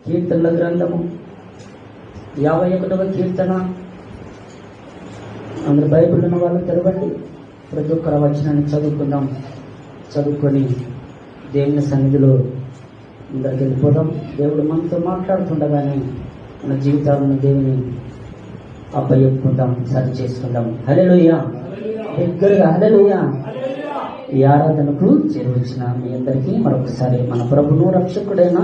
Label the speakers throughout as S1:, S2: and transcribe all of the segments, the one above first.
S1: కీర్తనల గ్రంథము 51వ కీర్తన. అందరు బైబిల్ ఉన్న వాళ్ళు తెరవండి. ప్రతి ఒక్కరు వచనాన్ని చదువుకుందాం. చదువుకొని దేవుని సన్నిధిలో అందరికి వెళ్ళిపోదాం. దేవుడు మనతో మాట్లాడుతుండగానే మన జీవితాలను దేవుని అప్పచెప్పుకుందాం, సరి చేసుకుందాం. హల్లెలూయా. దగ్గరగా హల్లెలూయా. ఈ ఆరాధనకు చేరువచ్చిన మీ అందరికీ మరొకసారి మన ప్రభును రక్షకుడైన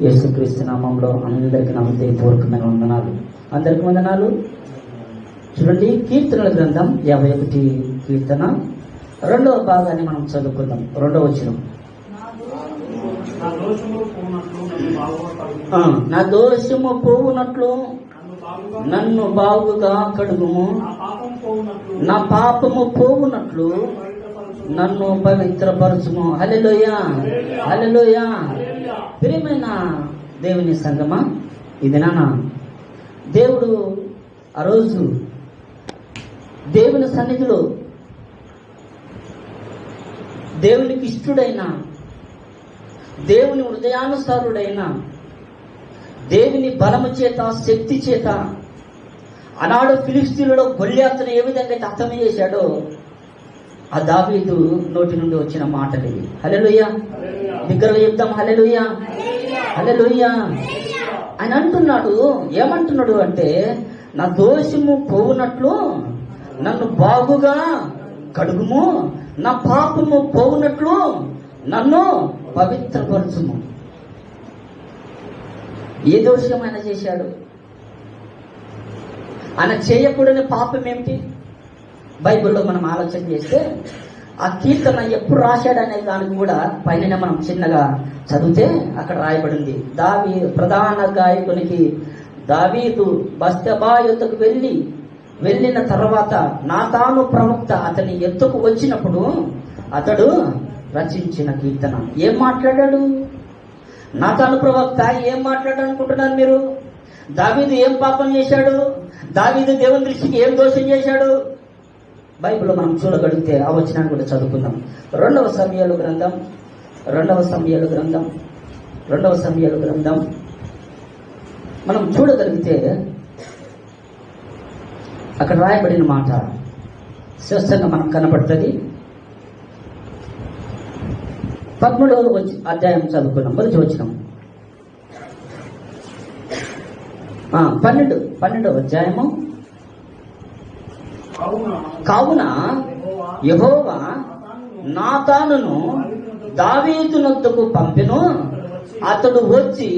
S1: యేసుక్రీస్తు నామంలో అందరికీ నా హృదయపూర్వకమైన వందనాలు. అందరికీ వందనాలు. చూడండి, కీర్తనల గ్రంథం 51 కీర్తన 2వ భాగాన్ని మనం చదువుకుందాం. 2వ వచనం. నా దోషము పోవునట్లు నన్ను బాగుగా కడుగుము, నా పాపము పోవునట్లు నన్ను పవిత్రపరచుము. హల్లెలూయా, హల్లెలూయా. ప్రియమైన దేవుని సంగమా, ఇది నాన్న దేవుడు ఆ రోజు దేవుని సన్నిధిలో దేవునికి ఇష్టడైన, దేవుని హృదయానుసారుడైన, దేవుని బలము చేత, శక్తి చేత ఆనాడు ఫిలిష్తీయులలో గొల్యాతును ఏ విధంగా అయితే హతం చేశాడో ఆ దావీదు నోటి నుండి వచ్చిన మాటలు ఇవి. హల్లెలూయా. దగ్గరగా చెప్తాం. హల్లెలూయా, హల్లెలూయా. ఆయన అంటున్నాడు, ఏమంటున్నాడు అంటే, నా దోషము పోవునట్లు నన్ను బాగుగా కడుగుము, నా పాపము పోవునట్లు నన్ను పవిత్రపరచుము. ఏ దోషం ఆయన చేశాడు? ఆయన చేయకూడని పాపం ఏమిటి? బైబిల్లో మనం ఆలోచన చేస్తే ఆ కీర్తన ఎప్పుడు రాశాడు అనే దానికి కూడా పైన మనం చిన్నగా చదివితే అక్కడ రాయబడింది. ప్రధాన గాయకునికి దావీదు బత్షెబా యొద్దకు వెళ్ళిన తర్వాత నాతాను ప్రవక్త అతని ఎత్తుకు వచ్చినప్పుడు అతడు రచించిన కీర్తన. ఏం మాట్లాడాడు నాతాను ప్రవక్త? ఏం మాట్లాడాడు అనుకుంటున్నారు మీరు? దావీదు ఏం పాపం చేశాడు? దావీదు దేవుని దృష్టికి ఏం దోషం చేశాడు? బైబిల్లో మనం చూడగలిగితే ఆ వచనాన్ని కూడా చదువుకుందాం. 2వ సమూయేలు గ్రంథం మనం చూడగలిగితే అక్కడ రాయబడిన మాట స్పష్టంగా మనకు కనబడుతుంది. 13వ అధ్యాయం చదువుకున్నాం. మొదటి వచనం. 12వ అధ్యాయము. కావున యెహోవా నాతానును దావీదునొద్దకు పంపెను, అతడు వచ్చి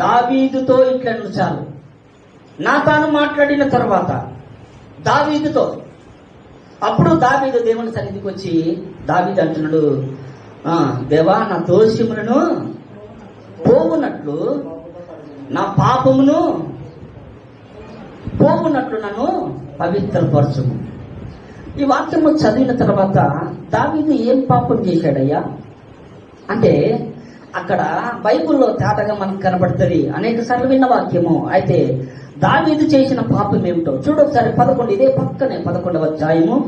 S1: దావీదుతో ఇట్లను. చాలు, నాతాను మాట్లాడిన తర్వాత దావీదుతో, అప్పుడు దావీదు దేవుని సన్నిధికి వచ్చి దావీదు అంటున్నాడు, దేవా, నా దోషములను పోవునట్లు, నా పాపమును పోవునట్లు నన్ను పవిత్రపరచుము. ఈ వాక్యము చదివిన తర్వాత దావీదు ఏం పాపం చేశాడయ్యా అంటే, అక్కడ బైబిల్లో తేటగా మనకు కనబడుతుంది. అనేక సార్లు విన్న వాక్యము. అయితే దావీదు చేసిన పాపం ఏమిటో చూడొకసారి. 11, ఇదే పక్కనే 11వ అధ్యాయము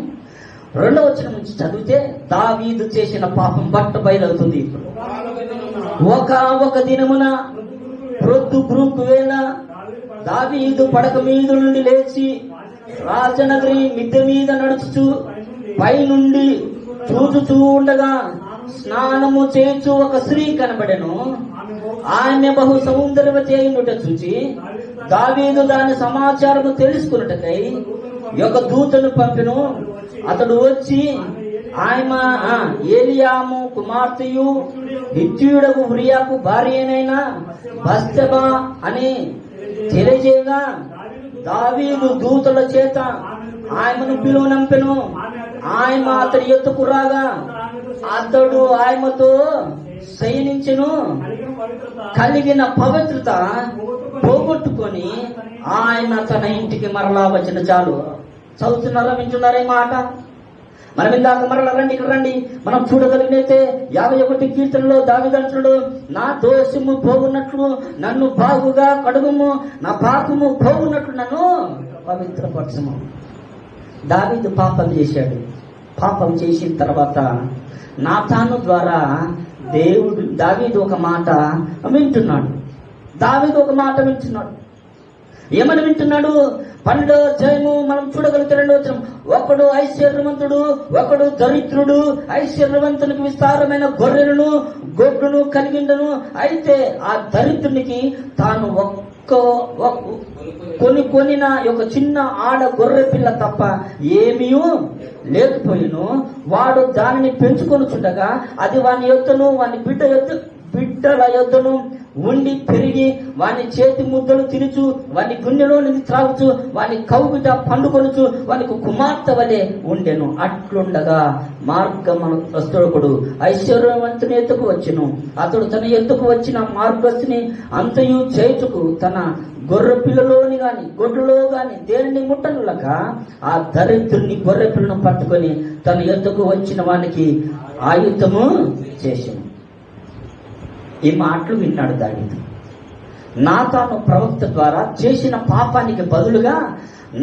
S1: 2వ వచనం నుంచి చదివితే దావీదు చేసిన పాపం బట్ట బయలవుతుంది. ఒక దినమున ప్రొద్దు గ్రూపు వేళ దావీదు పడక మీద నుండి లేచి రాజనగరి మిద్దె మీద నడుచుచు పైనుండి చూచుచూ ఉండగా స్నానము చేచు ఒక స్త్రీ కనబడెను. ఆమె బహు సౌందర్యవతి అయినట చూచి దావీదు దాని సమాచారము తెలుసుకున్నటకై ఒక దూతను పంపెను. అతడు వచ్చి ఆమె ఏలియాము కుమార్తెయు హిత్తీయుడకు ఉరియాకు భార్యనైన బత్షెబా అని తెలియజేయగా దావీదు దూతల చేత ఆయమను పిలువనంపెను. ఆయమ అతడి ఎత్తుకు రాగా అతడు ఆయమతో శయనించెను. కలిగిన పవిత్రత పోగొట్టుకొని ఆయన తన ఇంటికి మరలా వచ్చిన. చాలు, చదువుతున్నారా, వింటున్నారా ఈ మాట? మనం ఇందాక మరలా రండి, ఇక్కడ రండి. మనం చూడగలిగినైతే 51 కీర్తనలో దావీదు అంటున్నాడు, నా దోషము పోవునట్లు నన్ను బాగుగా కడుగుము, నా పాపము పోవునట్లు నన్ను పవిత్రపరచుము. దావీదు పాపం చేశాడు. పాపం చేసిన తర్వాత నాతాను ద్వారా దావీదు ఒక మాట వింటున్నాడు. ఏమని వింటున్నాడు? 12వ అధ్యాయము మనం చూడగలిగితే 2వ వచనం, ఒకడు ఐశ్వర్యవంతుడు, ఒకడు దరిద్రుడు. ఐశ్వర్యవంతునికి విస్తారమైన గొర్రెలను గొడ్డును కలిగిండను. అయితే ఆ దరిద్రునికి తాను కొనిన ఒక చిన్న ఆడ గొర్రె పిల్ల తప్ప ఏమీ లేకపోయిను. వాడు దానిని పెంచుకొనుచుండగా అది వాని యొద్దను వాని బిడ్డల యొద్దను ఉండి పెరిగి వాని చేతి ముద్దలు తినుచు, వాని గుండెలో నుంచి త్రాగుచు, వాని కౌగిట పండుకొనుచు, వానికి కుమార్తె వలె ఉండెను. అట్లుండగా మార్గమస్తుడు ఐశ్వర్యవంతుని ఎత్తుకు వచ్చెను. అతడు తన ఎత్తుకు వచ్చిన మార్గస్తుని అంతయు చేయుటకు తన గొర్రె పిల్లలోని గాని గొడ్డులో గాని దేనిని ముట్టనులక ఆ దరిద్రుని గొర్రె పిల్లను పట్టుకొని తన ఎత్తుకు వచ్చిన వానికి ఆయుధము చేసెను. ఈ మాటలు విన్నాడు దావీదు. నాతాను ప్రవక్త ద్వారా చేసిన పాపానికి బదులుగా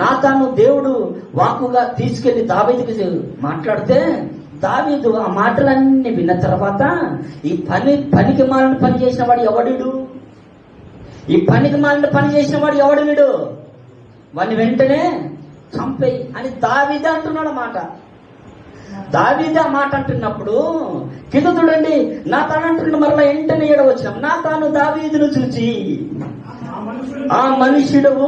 S1: నాతాను దేవుడు వాక్కుగా తీసుకెళ్లి దావీదుకి మాట్లాడితే దావీదు ఆ మాటలన్నీ విన్న తర్వాత ఈ పనికి మాలిన పని చేసిన వాడు ఎవడు? ఈ పనికి మాలిన పని చేసిన వాడు ఎవడు? వీడు వాడిని వెంటనే చంపేయి అని దావీదు అంటున్నాడు అన్నమాట. దావీదు ఆ మాట అంటున్నప్పుడు కింద చూడండి, నాతాను అంటున్న మరలా వెంటనే వచ్చినాం. నాతాను దావీదును చూచి ఆ మనుష్యుడవు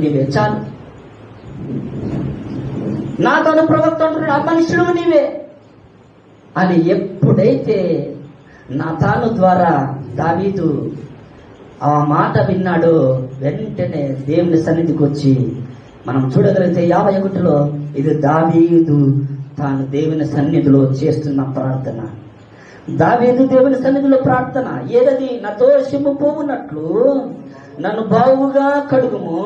S1: నీవే చాలు. నాతాను ప్రవక్త అంటున్నాడు, ఆ మనుష్యుడవు నీవే అని ఎప్పుడైతే నాతాను ద్వారా దావీదు ఆ మాట విన్నాడో వెంటనే దేవుని సన్నిధికి వచ్చి మనం చూడగలిగితే 51లో ఇది దావీదు తాను దేవుని సన్నిధిలో చేస్తున్న ప్రార్థన. దావీదు దేవుని సన్నిధిలో ప్రార్థన ఏదది? నా దోషము పోవునట్లు నన్ను బావుగా కడుగుము,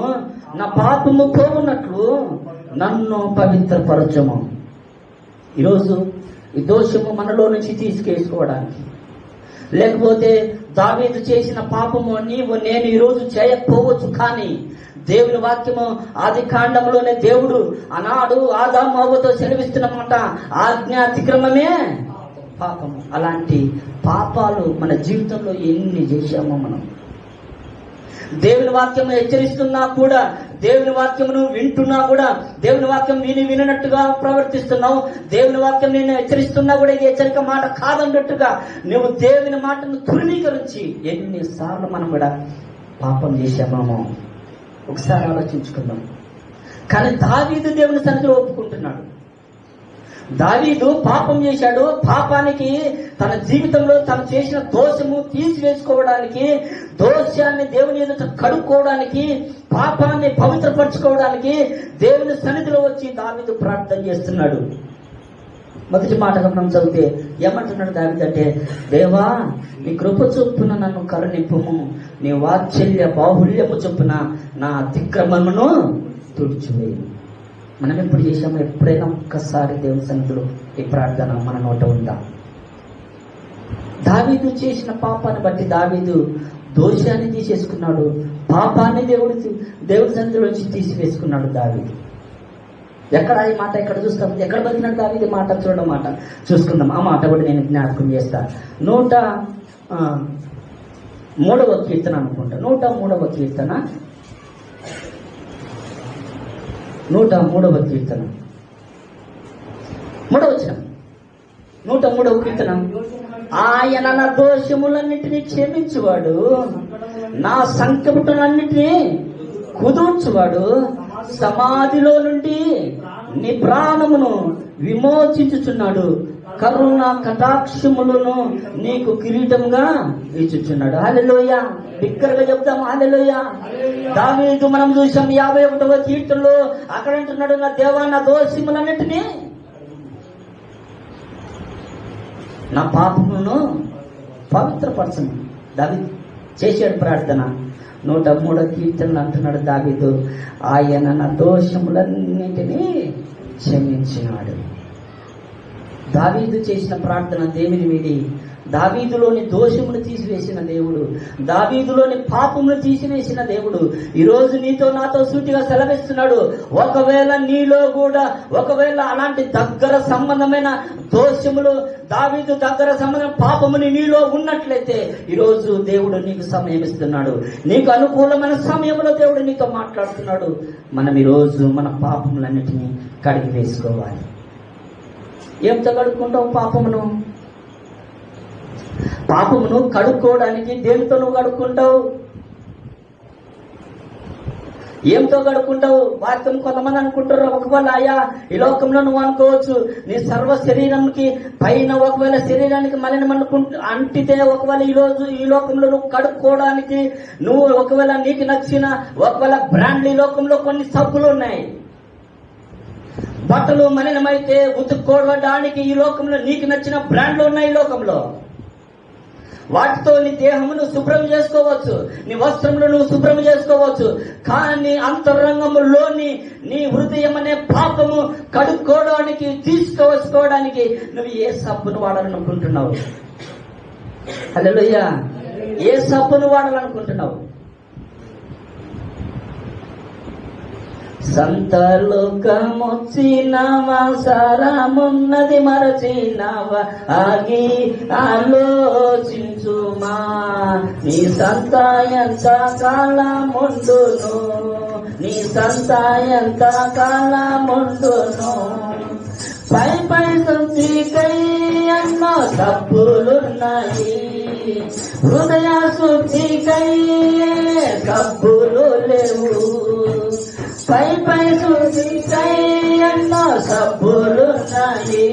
S1: నా పాపము పోవునట్లు నన్ను పవిత్రపరచము. ఈరోజు ఈ దోషము మనలో నుంచి తీసుకేసుకోవడానికి, లేకపోతే దావీదు చేసిన పాపము నేను ఈరోజు చేయకపోవచ్చు, కానీ దేవుని వాక్యము ఆది కాండంలోనే దేవుడు ఆనాడు ఆదాము హవ్వతో సెలవిస్తున్నమాట, ఆజ్ఞాతిక్రమమే పాపము. అలాంటి పాపాలు మన జీవితంలో ఎన్ని చేశామో మనం. దేవుని వాక్యము హెచ్చరిస్తున్నా కూడా, దేవుని వాక్యమును వింటున్నా కూడా, దేవుని వాక్యం వినట్టుగా ప్రవర్తిస్తున్నావు. దేవుని వాక్యం నేను హెచ్చరిస్తున్నా కూడా ఇది హెచ్చరిక మాట కాదన్నట్టుగా నువ్వు దేవుని మాటను తృణీకరించి ఎన్నిసార్లు మనం కూడా పాపం చేశామో ఒకసారి ఆలోచించుకుందాం. కానీ దావీదు దేవుని సన్నిధిలో ఒప్పుకుంటున్నాడు. దావీదు పాపం చేశాడు. పాపానికి తన జీవితంలో తను చేసిన దోషము తీసివేసుకోవడానికి, దోషాన్ని దేవుని ఎదుట కడుక్కోవడానికి, పాపాన్ని పవిత్రపరచుకోవడానికి దేవుని సన్నిధిలో వచ్చి దావీదు ప్రార్థన చేస్తున్నాడు. మొదటి మాటగా మనం చదివితే ఏమంటున్నాడు దావీదు అంటే, దేవా నీ కృప చొప్పున నన్ను కరుణింపుము, నీ వాత్సల్య బాహుల్యము చొప్పున నా అతిక్రమమును తుడిచివేయి. మనం ఎప్పుడు చేశాము? ఎప్పుడైనా ఒక్కసారి దేవుని సన్నిధిలో ఈ ప్రార్థన మన నోట ఉందా? దావీదు చేసిన పాపాన్ని బట్టి దావీదు దోషాన్ని తీసేసుకున్నాడు, పాపాన్ని దేవుడి సన్నిధిలోంచి తీసివేసుకున్నాడు దావీదు. ఎక్కడ ఈ మాట ఎక్కడ చూస్తాం? ఎక్కడ బతికినాడు దావీదు? మాట చూడడం మాట చూసుకుందాం. ఆ మాట కూడా నేను జ్ఞాపకం చేస్తా. 103వ కీర్తన అనుకుంటా. 103వ కీర్తన 103వ కీర్తన 3వ వచనం. 103వ కీర్తన, ఆయన నా దోషములన్నిటినీ క్షమించువాడు, నా సంకటములన్నిటినీ కుదూర్చువాడు, సమాధిలో నుండి నీ ప్రాణమును విమోచించుచున్నాడు, కరుణ కటాక్షములను నీకు కిరీటంగా ఇచ్చుచున్నాడు. హల్లెలూయా. బిగ్గరగా చెప్తాము హల్లెలూయా. దావీదు మనం చూసాం 51వ కీర్తనలో అక్కడ అంటున్నాడు, నా దేవా నా దోషములన్నిటినీ, నా పాపములను పవిత్రపరచను. దావీదు చేశాడు ప్రార్థన. 103వ కీర్తనలు అంటున్నాడు దావీదు, ఆయన నా దోషములన్నిటినీ క్షమించినాడు. దావీదు చేసిన ప్రార్థన దేవుని వీడి దావీదులోని దోషమును తీసివేసిన దేవుడు, దావీదులోని పాపమును తీసివేసిన దేవుడు ఈరోజు నీతో నాతో సూటిగా సెలవిస్తున్నాడు. ఒకవేళ నీలో కూడా ఒకవేళ అలాంటి దగ్గర సంబంధమైన దోషములు, దావీదు దగ్గర సంబంధమైన పాపముని నీలో ఉన్నట్లయితే ఈరోజు దేవుడు నీకు సమయం ఇస్తున్నాడు. నీకు అనుకూలమైన సమయంలో దేవుడు నీతో మాట్లాడుతున్నాడు. మనం ఈరోజు మన పాపములన్నిటినీ కడిగి వేసుకోవాలి. ఏంతో కడుక్కుంటావు పాపమును? పాపమును కడుక్కోవడానికి దేనితో నువ్వు కడుక్కుంటావు? ఏంతో కడుక్కుంటావు? వాక్యం కొంతమంది అనుకుంటారు, ఒకవేళ అయ్యా ఈ లోకంలో నువ్వు అనుకోవచ్చు నీ సర్వ శరీరంకి పైన ఒకవేళ శరీరానికి మలినం అంటితే ఒకవేళ ఈ లోకంలో నువ్వు కడుక్కోవడానికి నువ్వు ఒకవేళ నీకు నచ్చిన ఒకవేళ బ్రాండ్ ఈ లోకంలో కొన్ని సబ్బులు ఉన్నాయి. బట్టలు మలినమైతే ఉతుక్కోవడానికి ఈ లోకంలో నీకు నచ్చిన బ్రాండ్లు ఉన్నాయి. ఈ లోకంలో వాటితో నీ దేహమును శుభ్రం చేసుకోవచ్చు, నీ వస్త్రములు నువ్వు శుభ్రం చేసుకోవచ్చు. కానీ అంతరంగములోని నీ హృదయం అనే పాపము కడుక్కోవడానికి తీసుకువచ్చుకోవడానికి నువ్వు ఏ సబ్బును వాడాలనుకుంటున్నావు? హల్లెలూయా. ఏ సబ్బును వాడాలనుకుంటున్నావు? సంతలోకమొచ్చినావా, సారమున్నది మరచినావా, ఆగి ఆలోచించుమా. నీ సంత ఎంత కాలముండును, నీ సంత ఎంత కాలముండును. పై పై శుద్ధికై ఎన్నో సబ్బులున్నాయి, హృదయ శుద్ధికై సబ్బులు లేవు. పై పై శుద్ధికై ఎన్నో సబ్బులున్నాయి,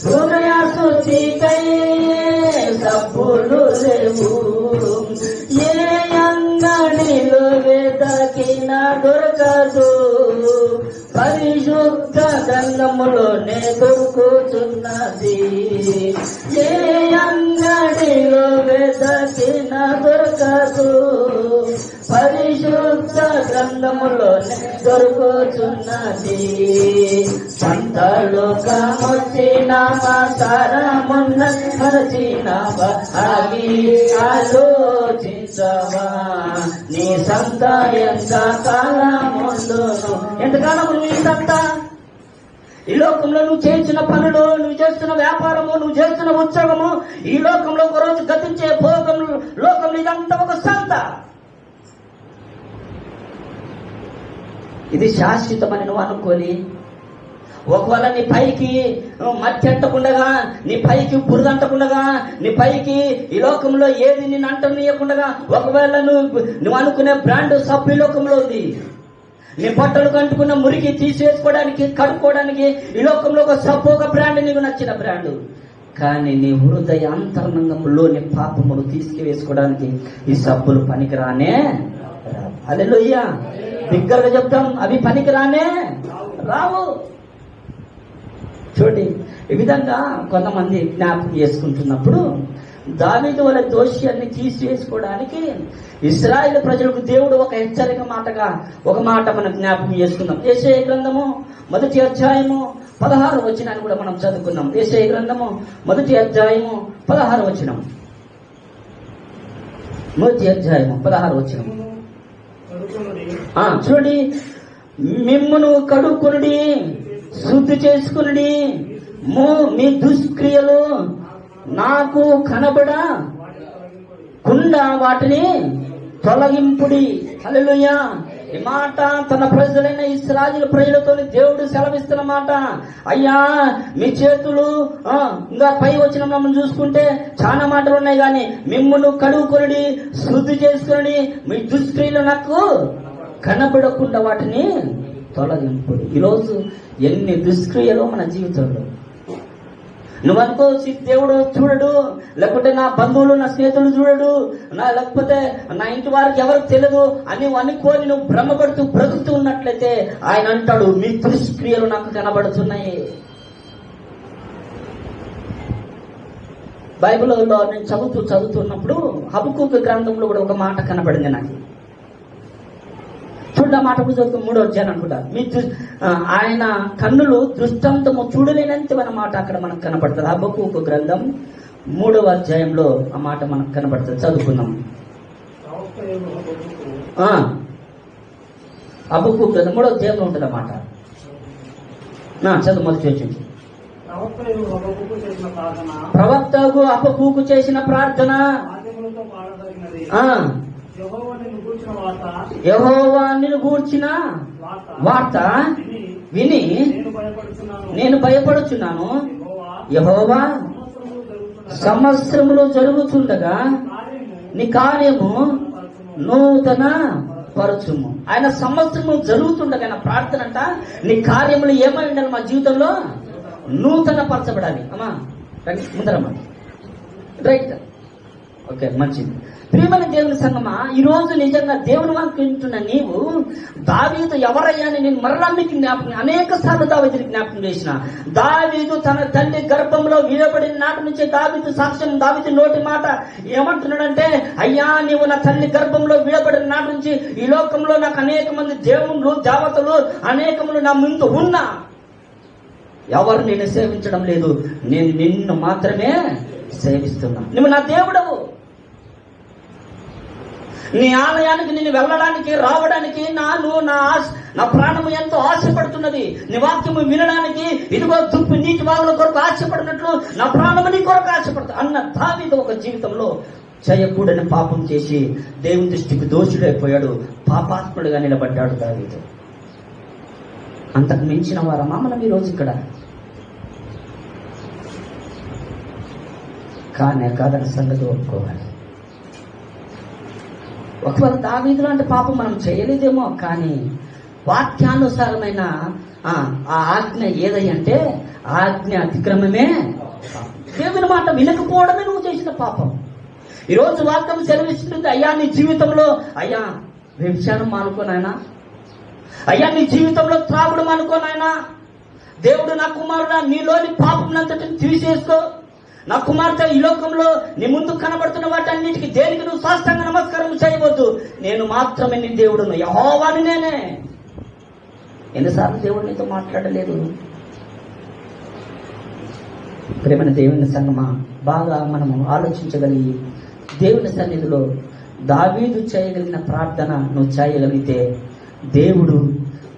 S1: హృదయ శుద్ధికై సబ్బులు లేవు. ఏ అంగడిలో వెతకినా దొరకదు, పరిశుద్ధ గ్రంథములోనే దొరుకుతున్నది. ఏ అంగడిలో వెతకినా దొరకదు, పరిశుద్ధ గ్రంథములోనే దొరుకుతున్నది. సంతలోకమొచ్చినావా, సారమున్నది మరచినావా, ఆగి ఆలోచించవా. నీ సంత ఎంత కాలముండును. ఎంతకాలము నీ సంత? ఈ లోకంలో నువ్వు చేసిన పనులు, నువ్వు చేస్తున్న వ్యాపారము, నువ్వు చేస్తున్న ఉద్యోగము, ఈ లోకంలో ఒక రోజు గతించే భోగము, లోకంలో ఇదంతా ఒక సంత. ఇది శాశ్వతమని నువ్వు అనుకోని ఒకవేళ నీ పైకి మట్టి అంటకుండగా, నీ పైకి బురద అంటకుండగా, నీ పైకి ఈ లోకంలో ఏది నిన్ను అంటనీయకుండగా ఒకవేళ నువ్వు అనుకునే బ్రాండ్ సబ్బు ఈ లోకంలో ఉంది. నీ బట్టలు కంటుకున్న మురికి తీసివేసుకోవడానికి, కడుక్కోవడానికి ఈ లోకంలో ఒక సబ్బు, ఒక బ్రాండ్, నీకు నచ్చిన బ్రాండ్. కానీ నీ హృదయ అంతరంగంలోని పాపములు తీసుకువేసుకోవడానికి ఈ సబ్బులు పనికిరానే. హల్లెలూయా. బిగ్గరగా చెప్తాం, అవి పనికిరానే రావు. చూడండి, ఈ విధంగా కొంతమంది జ్ఞాపకం చేసుకుంటున్నప్పుడు దావీదు వలె దోషాన్ని తీసివేసుకోవడానికి ఇశ్రాయేలు ప్రజలకు దేవుడు ఒక హెచ్చరిక మాటగా ఒక మాట మనం జ్ఞాపకం చేసుకుందాం. యెషయా గ్రంథము 1వ అధ్యాయము 16వ వచనాన్ని కూడా మనం చదువుకుందాం. యెషయా గ్రంథము 1వ అధ్యాయము 16వ వచనం. 1వ అధ్యాయము 16వ వచనం. చూడండి, మిమ్మును కడుక్కునుడి, శుద్ధి చేసుకునుడి, మీ దుష్క్రియలు నాకు కనబడకుండా వాటిని తొలగింపుడి. హల్లెలూయా. ఈ మాట తన ప్రజలైన ఇశ్రాయేలు ప్రజలతో దేవుడు సెలవిస్తున్న మాట. అయ్యా, మీ చేతులు ఇంకా పై వచ్చిన మనం చూసుకుంటే చాలా మాటలు ఉన్నాయి, కానీ మిమ్మును కడుగుకొనుడి, శుద్ధి చేసుకుని, మీ దుష్క్రియలు నాకు కనబడకుండా వాటిని తొలగింపుడి. ఈరోజు ఎన్ని దుష్క్రియలు మన జీవితంలో. నువ్వు అనుకోవచ్చు దేవుడు చూడడు, లేకపోతే నా బంధువులు, నా స్నేహితులు చూడడు, లేకపోతే నా ఇంటి వారికి ఎవరికి తెలియదు అని అనుకోని నువ్వు భ్రమపడుతూ బ్రతుకుతూ ఉన్నట్లయితే ఆయన అంటాడు, మీ దుష్క్రియలు నాకు కనబడుతున్నాయి. బైబిల్లో నేను చదువుతున్నప్పుడు హబక్కూకు గ్రంథంలో కూడా ఒక మాట కనబడింది నాకు. చూడ మాట చదువుతూ 3వ అధ్యాయం అనుకుంటా. ఆయన కన్నులు దృష్టాంతము చూడలేనంత అన్న మాట అక్కడ మనకు కనపడుతుంది. హబక్కూకు గ్రంథం 3వ అధ్యాయంలో ఆ మాట మనకు కనబడుతుంది. చదువుకుందాం. హబక్కూకు 3వ అధ్యాయంలో ఉంటుంది అన్నమాట. చదువు మొదటి వచ్చింది. ప్రవక్తకు హబక్కూకు చేసిన ప్రార్థన, యెహోవా నిన్ను గూర్చిన వార్త విని నేను భయపడుచున్నాను. యెహోవా సంవత్సరములు జరుగుతుండగా నీ కార్యము నూతన పరచుము. ఆయన సంవత్సరము జరుగుతుండగా ఆయన ప్రార్థన అంట, నీ కార్యములు ఏమై ఉండాలి మా జీవితంలో? నూతన పరచబడాలి. అమ్మా ముందరమ్మా, రైట్, ఓకే, మంచిది. ప్రియమైన దేవుని సంగమా, ఈ రోజు నిజంగా దేవుని వాక్యం వింటున్న నీవు దావీదు ఎవరయ్యా అని నేను మరలా మీకు అనేక సార్లు దావీదుని జ్ఞాపకం చేసిన. దావీదు తన తల్లి గర్భంలో వీయబడిన నాటి నుంచే దావీదు సాక్ష్యం, దావీదు నోటి మాట ఏమంటున్నాడంటే, అయ్యా నీవు నా తల్లి గర్భంలో వీయబడిన నాటి నుంచి ఈ లోకంలో నాకు అనేక మంది దేవుళ్ళు దేవతలు అనేకములు నా ముందు ఉన్నా ఎవరు నేను సేవించడం లేదు, నేను నిన్ను మాత్రమే సేవిస్తున్నా. నువ్వు నా దేవుడవు. నీ ఆలయానికి నేను వెళ్ళడానికి రావడానికి నా ప్రాణము ఎంతో ఆశపడుతున్నది. నీ వాక్యము వినడానికి ఇదిగో దుప్పు నీటి వాగుల కొరకు ఆశపడినట్లు నా ప్రాణము నీ కొరకు ఆశపడుతుంది అన్న దావీదు ఒక జీవితంలో చేయకూడని పాపం చేసి దేవుని దృష్టికి దోషుడైపోయాడు, పాపాత్ముడుగా నిలబడ్డాడు దావీదు. అంతకు మించిన వారమా మనం ఈరోజు ఇక్కడ? కానీ కాదన్న సంగతి ఒప్పుకోవాలి. ఒకవేళ దావీదు లాంటి పాపం మనం చేయలేదేమో, కానీ వాక్యానుసారమైన ఆ ఆజ్ఞ ఏదంటే ఆజ్ఞ అతిక్రమమే. దేవుని మాట వినకపోవడమే నువ్వు చేసిన పాపం. ఈరోజు వాక్యం సెలవిస్తుంది, అయ్యా నీ జీవితంలో అయ్యా వ్యభిచారం మానుకోనాయనా, అయ్యా నీ జీవితంలో త్రాగుడు మానుకోనాయనా, దేవుడు నా కుమారుడా నీలోని పాపంనంతటిని తీసేసుకో, నా కుమార్తె ఈ లోకంలో నీ ముందు కనబడుతున్న వాటన్నిటికీ దేనికి నువ్వు సాష్టాంగ నమస్కారం చేయవద్దు, నేను మాత్రమే నీ దేవుడును, యెహోవాని నేనే. ఎన్నిసార్లు దేవుడు నీతో మాట్లాడలేదు? ప్రేమైన దేవుని సంగమా, బాగా మనము ఆలోచించగలిగి దేవుని సన్నిధిలో దావీదు చేయగలిగిన ప్రార్థన నువ్వు చేయగలిగితే దేవుడు,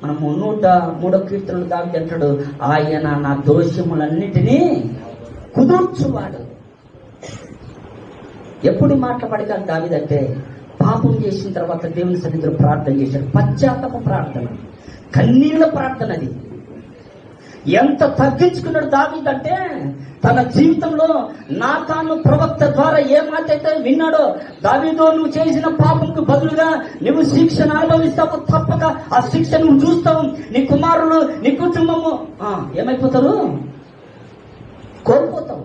S1: మనము 103వ కీర్తనలు దావీదు అంటాడు, ఆయన నా దోషములన్నిటినీ కుదుర్చువాడు. ఎప్పుడు మాట్లాడగా దావీదంటే పాపం చేసిన తర్వాత దేవుని సన్నిధిలో ప్రార్థన చేశాడు. పశ్చాత్తాప ప్రార్థన, కన్నీళ్ల ప్రార్థన. అది ఎంత తగ్గించుకున్నాడు దావీదంటే, తన జీవితంలో నాతాను ప్రవక్త ద్వారా ఏ మాట అయితే విన్నాడో, దావీదు నువ్వు చేసిన పాపంకు బదులుగా నువ్వు శిక్షను అనుభవిస్తావు, తప్పక ఆ శిక్ష నువ్వు చూస్తావు, నీ కుమారులు నీ కుటుంబము ఏమైపోతారు? కోల్పోతావు.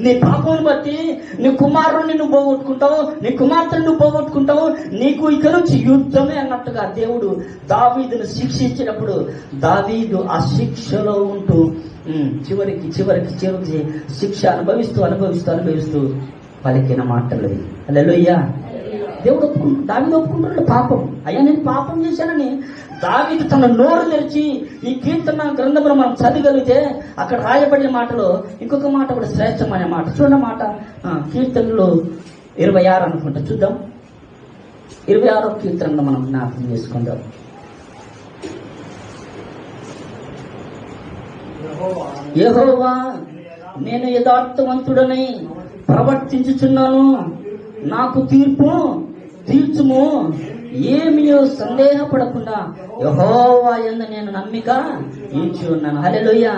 S1: నీ పాపం బట్టి నీ కుమారుడిని నువ్వు పోగొట్టుకుంటావు, నీ కుమార్తెను నువ్వు పోగొట్టుకుంటావు, నీకు ఇక నుంచి యుద్ధమే అన్నట్టుగా దేవుడు దావీదును శిక్షించినప్పుడు దావీదు ఆ శిక్షలో ఉంటూ చివరికి శిక్ష అనుభవిస్తూ పలికిన మాటలు. హల్లెలూయా. దేవుడు దావీదు ఒప్పుకుంటున్నాడు పాపం. అయ్యా నేను పాపం చేశానని దావీదు తన నోరు తెరిచి ఈ కీర్తన గ్రంథంలో మనం చదివగలిగితే అక్కడ రాయబడిన మాటలో ఇంకొక మాట కూడా శ్రేష్టమైన మాట. చూడండి మాట, కీర్తనలు 26 అనుకుంటా, చూద్దాం. 26వ కీర్తనలో మనం జ్ఞాపకం చేసుకుందాం. యెహోవా నేను యథార్థవంతుడనై ప్రవర్తించుచున్నాను, నాకు తీర్పు తీర్చుము, ఏమీ సందేహపడకుండా యెహోవా యందు నేను నమ్మిక ఉంచి ఉన్నాను. హల్లెలూయా.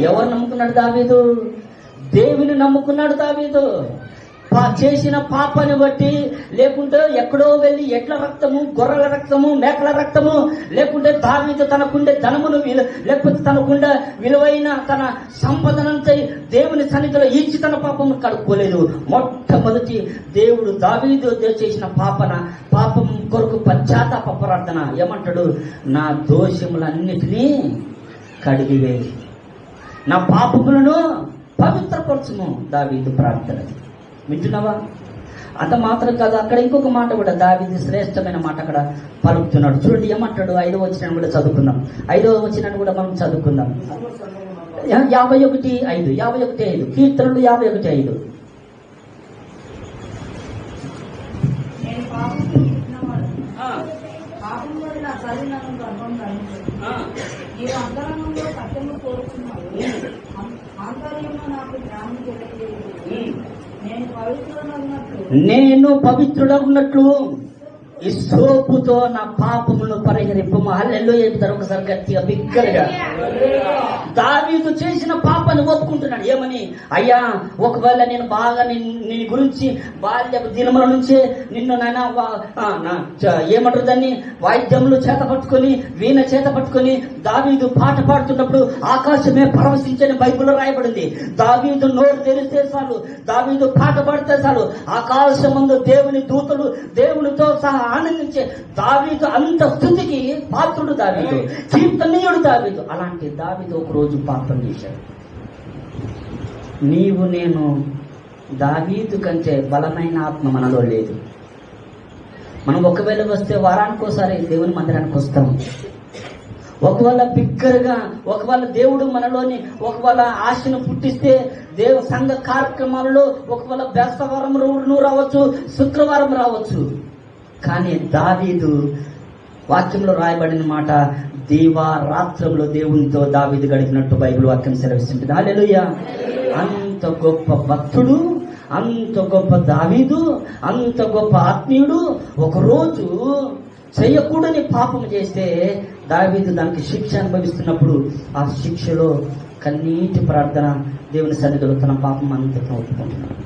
S1: ఎవరు నమ్ముకున్నాడు దావీదు? దేవుని నమ్ముకున్నాడు దావీదు. చేసిన పాపాన్ని బట్టి, లేకుంటే ఎక్కడో వెళ్ళి ఎడ్ల రక్తము, గొర్రెల రక్తము, మేకల రక్తము, లేకుంటే దావీదు తనకుండే ధనమును లేకపోతే తనకుండే విలువైన తన సంపదనంతా దేవుని సన్నిధిలో ఇచ్చి తన పాపము కడుక్కోలేదు. మొట్టమొదటి దేవుడు దావీదు చేసిన పాపం కొరకు పశ్చాత్తాప ప్రార్థన ఏమంటాడు? నా దోషములన్నిటినీ కడిగివేయి, నా పాపములను పవిత్రపరచుము. దావీదు ప్రార్థన వింటున్నావా? అంత మాత్రం కాదు, అక్కడ ఇంకొక మాట కూడా దావీదు శ్రేష్టమైన మాట అక్కడ పలుకుతున్నాడు. చూడండి ఏమంటాడు? 5వ వచనాన్ని కూడా చదువుకుందాం. 5వ వచనాన్ని కూడా మనం చదువుకుందాం. 51:5 కీర్తనలు 51:5. నేను పవిత్రుడగున్నట్లు ఇస్సోపుతో నా పాపమును పరిహరింపము. హల్లెలూయా చెప్తారు ఒకసారి గట్టిగా బిగ్గరగా. దావీదు చేసిన పాపాన్ని ఒప్పుకుంటున్నాడు. ఏమని? అయ్యా, ఒకవేళ నేను బాగా నీ గురించి బాల్య దినముల నుంచే నిన్ను ఏమంటారు దాన్ని, వాయిద్యములు చేత పట్టుకొని వీణ చేత పట్టుకొని దావీదు పాట పాడుతున్నప్పుడు ఆకాశమే పరవశించని బైబిల్లో రాయబడింది. దావీదు నోరు తెరిస్తే చాలు, దావీదు పాట పాడితే చాలు, ఆకాశమందు దేవుని దూతలు దేవునితో సహా ఆనందించే దావీదు అంత స్థుతికి పాత్రుడు దావీదు, కీర్తనీయుడు దావీదు. అలాంటి దావీదు ఒక రోజు పాపం చేశాడు. నీవు నేను దావీదు కంటే బలమైన ఆత్మ మనలో లేదు. మనం ఒకవేళ వస్తే వారానికి ఒకసారి దేవుని మందిరానికి వస్తాం. ఒకవేళ బిగ్గరగా, ఒకవేళ దేవుడు మనలోని ఒకవేళ ఆశను పుట్టిస్తే సంఘ కార్యక్రమాలలో ఒకవేళ బేస్తవారం రావచ్చు, శుక్రవారం రావచ్చు. కానీ దావీదు వాక్యంలో రాయబడిన మాట, దీవారాత్రంలో దేవునితో దావీదు గడిపినట్టు బైబిల్ వాక్యం సెలవిస్తుంది. హల్లెలూయా. అంత గొప్ప భక్తుడు, అంత గొప్ప దావీదు, అంత గొప్ప ఆత్మీయుడు ఒకరోజు చేయకూడని పాపం చేస్తే దావీదు దానికి శిక్ష అనుభవిస్తున్నప్పుడు ఆ శిక్షలో కన్నీటి ప్రార్థన దేవుని సన్నిధిలో తన పాపం అంతటా ఒప్పుకుంటున్నాడు.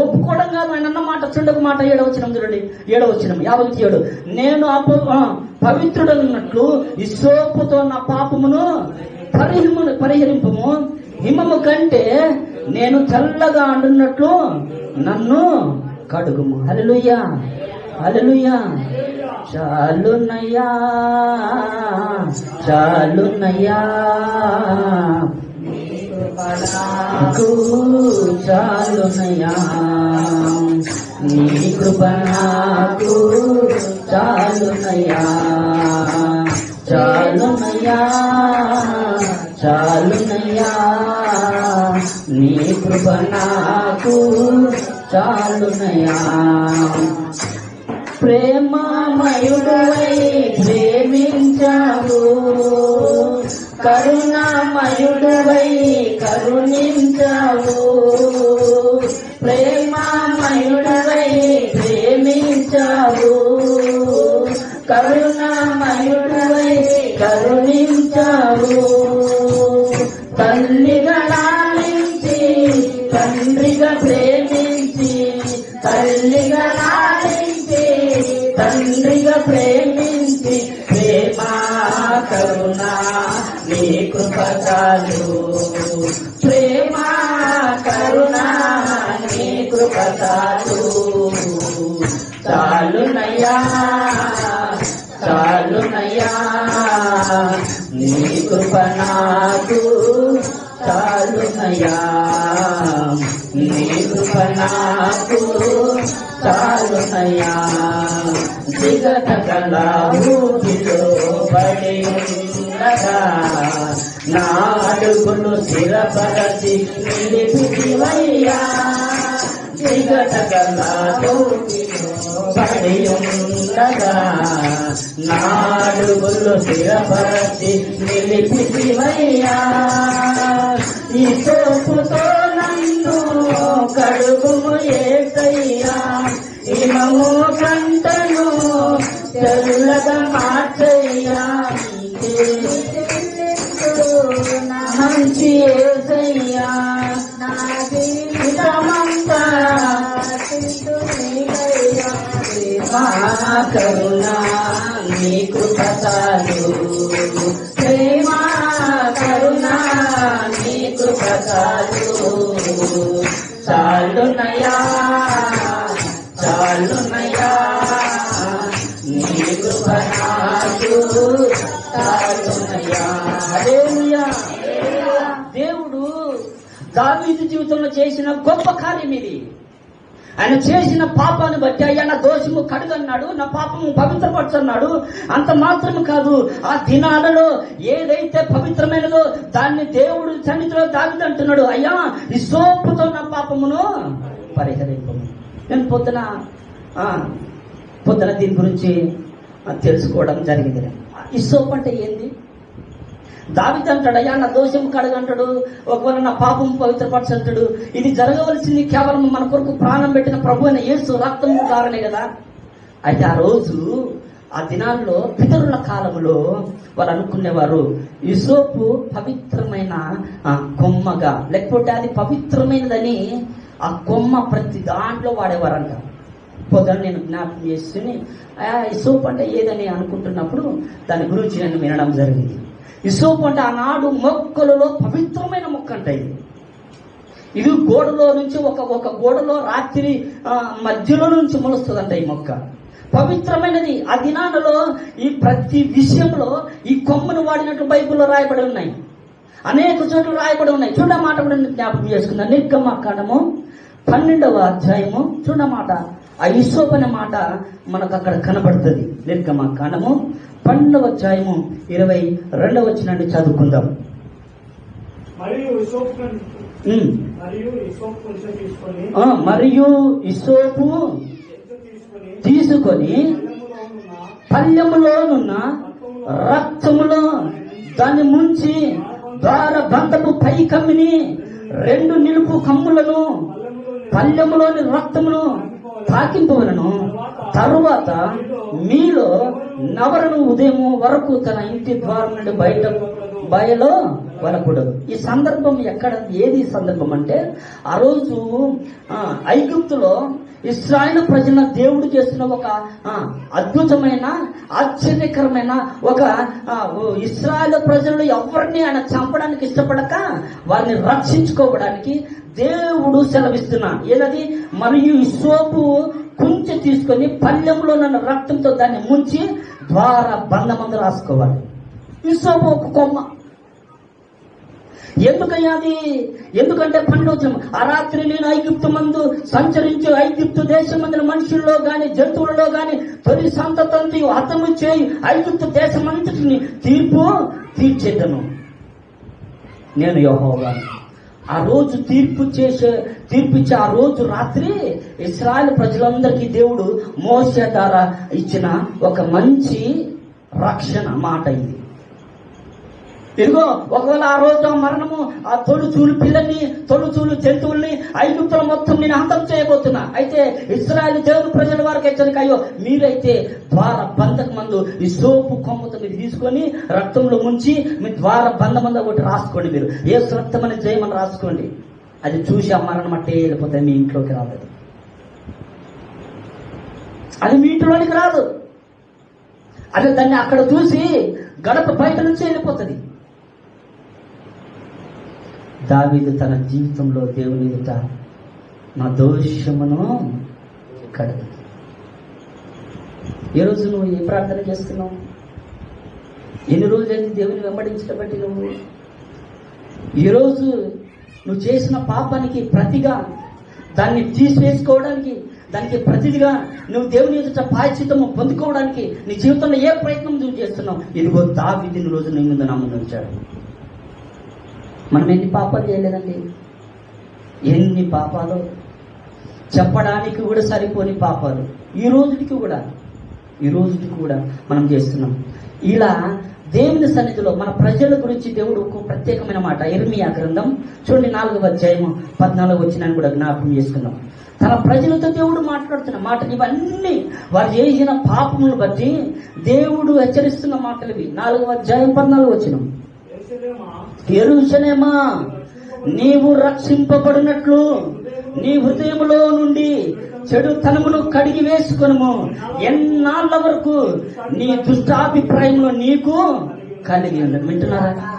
S1: ఒప్పుకోవడం కాదు, ఆయన అన్న మాట చూడక మాట 7వ వచనం చూడండి. 7వ వచనం 57. నేను పవిత్రుడన్నట్లు ఇస్సోపుతో నా పాపమును పరిహరింపము, హిమము కంటే నేను చల్లగా అంటున్నట్లు నన్ను కడుగుము. హల్లెలూయా, హల్లెలూయా. చాలునయ్యా, చాలునయ్యా, చాలునయ్యా, నీ కృప నాకు చాలునయ్యా, చాలునయ్యా, చాలునయ్యా, నీ కృప నాకు చాలునయ్యా. ప్రేమమయుడవై ప్రేమించావు, కరుణామయుడవై కరుణించావు, ప్రేమమయుడవై ప్రేమించావు, కరుణామయుడవై కరుణించావు. తల్లిగా లాలించి తండ్రిగా ప్రేమించి, తల్లిగా లాలించి తండ్రిగా ప్రేమించి, ప్రేమ కరుణ నీ కృప చాలు, ప్రేమ కరుణ నీ కృప చాలు. చాలునయ్యా, చాలునయ్యా, నీ కృప నాకు చాలునయ్యా, నీ కృప నాకు చాలునయ్యా. దిగటగల ఊపిలో పడి ఉండగా నా అడుగులు స్థిరపరచి నిలిపితివయ్యా, దిగటగల ఊపిలో పడి ఉండగా నా అడుగులు స్థిరపరచి నిలిపితివయ్యా. ఈ సోపుతో నన్ను కడుగుము యేసయ్యా, హిమము కంటను తెల్లగా మార్చయ్యా. మంచి యేసయ్యా, నా జీవితమంతా కరుణ నీ కృప చాలు, ప్రేమ కరుణ నీ కృప చాలు. చాలునయ్యా, చాలునయ్యా, నీ కృప నాకు చాలునయ్యా. హల్లెలూయా. దేవుడు దావీదు జీవితంలో చేసిన గొప్ప కార్యం ఇది. ఆయన చేసిన పాపాన్ని బట్టి అయ్యా నా దోషము కడుగన్నాడు, నా పాపము పవిత్రపరచన్నాడు. అంత మాత్రము కాదు, ఆ దినాలలో ఏదైతే పవిత్రమైనదో దాన్ని దేవుడు సన్నిధిలో దావిదంటున్నాడు, అయ్యా ఈ సోపుతో నా పాపమును పరిహరింపము. నేను పొద్దున దీని గురించి తెలుసుకోవడం జరిగింది. ఈ సోపు అంటే ఏంది? దావీదు అంటాడు, అయ్యా నా దోషం కడగంటాడు, ఒకవేళ నా పాపం పవిత్రపరచంటాడు. ఇది జరగవలసింది కేవలం మన కొరకు ప్రాణం పెట్టిన ప్రభు అయిన యేసు రక్తం కారణే కదా. అయితే ఆ రోజు ఆ దినాల్లో పితరుల కాలంలో వాళ్ళు అనుకునేవారు ఈ సోపు పవిత్రమైన కొమ్మగా, లేకపోతే అది పవిత్రమైనదని ఆ కొమ్మ ప్రతి దాంట్లో వాడేవారంట. పొద్దున నేను జ్ఞాపకం చేసుకుని ఈ సోపు అంటే ఏదని అనుకుంటున్నప్పుడు దాని గురించి నేను వినడం జరిగింది. ఈ సోపు అంటే ఆనాడు మొక్కలలో పవిత్రమైన మొక్క అంట. ఇది గోడలో నుంచి ఒక గోడలో రాత్రి మధ్యలో నుంచి మొలుస్తుందంట ఈ మొక్క. పవిత్రమైనది. ఆ దినాలలో ఈ ప్రతి విషయంలో ఈ కొమ్మను వాడినట్టు బైబిల్లో రాయబడి ఉన్నాయి, అనేక చోట్ల రాయబడి ఉన్నాయి. చూడ మాట కూడా జ్ఞాపకం చేసుకున్నా. నిర్గమకాండము 12వ అధ్యాయము చూడమాట. ఆ ఇసోపు అనే మాట మనకు అక్కడ కనబడుతుంది. నిర్గమకాండము 12వ అధ్యాయము 22వ వచనాన్ని చదువుకుందాం. మరియు ఇసోపు తీసుకొని పళ్ళెములోనున్న రక్తములో దాన్ని ముంచి ద్వార బంధపు పై కమ్మిని 2 నిలుపు కమ్ములను పళ్ళెములోని రక్తమును తాకింపవలను. తరువాత మీలో నవరను ఉదయం వరకు తన ఇంటి ద్వారం నుండి బయలో వెళ్ళకూడదు. ఈ సందర్భం ఎక్కడ, ఏది సందర్భం అంటే ఆ రోజు ఐగుప్తులో ఇశ్రాయేలు ప్రజల దేవుడు చేస్తున్న ఒక అద్భుతమైన ఆశ్చర్యకరమైన ఒక ఇశ్రాయేలు ప్రజలు ఎవరిని ఆయన చంపడానికి ఇష్టపడక వారిని రక్షించుకోవడానికి దేవుడు సెలవిస్తున్నా ఏదది. మరియు ఈ సోపు కొంచెం తీసుకొని పళ్ళెంలో ఉన్న రక్తంతో దాన్ని ముంచి ద్వార బంధమందు రాసుకోవాలి. ఈ సోపు ఒక కొమ్మ. ఎందుకయ్యా అది? ఎందుకంటే 12వ ఆ రాత్రి నేను ఐగుప్తు మందు సంచరించి ఐగుప్తు దేశం మందిన మనుషుల్లో గాని జంతువులలో గాని తొలి సంతతి హతము చేయి ఐగుప్తు దేశమంతటిని తీర్చేదను నేను యెహోవాను. ఆ రోజు తీర్పిచ్చే ఆ రోజు రాత్రి ఇశ్రాయేలు ప్రజలందరికీ దేవుడు మోషే ద్వారా ఇచ్చిన ఒక మంచి రక్షణ మాట ఇది. ఇదిగో ఒకవేళ ఆ రోజు మరణము ఆ తొలుచూలు పిల్లల్ని తొలుచూలు జంతువుల్ని ఐగుప్తుల మొత్తం నేను అంతం చేయబోతున్నా. అయితే ఇశ్రాయేలు దేవుని ప్రజల వారికి హెచ్చరిక, అయ్యో మీరైతే ద్వార బంధక మందు ఈ సోపు కొమ్మతో మీరు తీసుకొని రక్తంలో ముంచి మీ ద్వార బంధమంద ఒకటి రాసుకోండి. మీరు ఏ రక్తమని జయమని రాసుకోండి. అది చూసి ఆ మరణం అట్టే వెళ్ళిపోతాయి, మీ ఇంట్లోకి రాదు. అది మీ ఇంట్లోనికి రాదు. అదే దాన్ని అక్కడ చూసి గడప బయట నుంచి వెళ్ళిపోతుంది. దావీదు తన జీవితంలో దేవుని ఎదుట నా దోషమును కడుగు. ఏ రోజు నువ్వు ఏ ప్రార్థన చేస్తున్నావు? ఎన్ని రోజులైంది దేవుని వెంబడించడం బట్టి నువ్వు? ఈరోజు నువ్వు చేసిన పాపానికి ప్రతిగా దాన్ని తీసివేసుకోవడానికి, దానికి ప్రతిదిగా నువ్వు దేవుని ఎదుట ప్రాయశ్చిత్తము పొందుకోవడానికి నీ జీవితంలో ఏ ప్రయత్నం నువ్వు చేస్తున్నావు? ఇదిగో దావీదుని రోజు నీ ముందు నా ముందు ఉంచాడు. మనం ఎన్ని పాపాలు చేయలేదండి? ఎన్ని పాపాలు, చెప్పడానికి కూడా సరిపోని పాపాలు ఈ రోజుకి కూడా మనం చేస్తున్నాం. ఇలా దేవుని సన్నిధిలో మన ప్రజల గురించి దేవుడు ఒక ప్రత్యేకమైన మాట. ఇర్మియా గ్రంథం చూడండి 4వ అధ్యాయము 14వ వచనాన్ని కూడా జ్ఞాపకం చేసుకున్నాం. తన ప్రజలతో దేవుడు మాట్లాడుతున్న మాటలు ఇవన్నీ వారు చేసిన పాపములు బట్టి దేవుడు హెచ్చరిస్తున్న మాటలు ఇవి. 4వ అధ్యాయం 14వ వచనం. యెరూషలేమా నీవు రక్షింపబడినట్లు నీ హృదయములో నుండి చెడుతనమును కడిగి వేసుకొనుము. ఎన్నాళ్ళ వరకు నీ దుష్టాభిప్రాయంలో నీకు కలిగి ఉండదు. వింటున్నారా?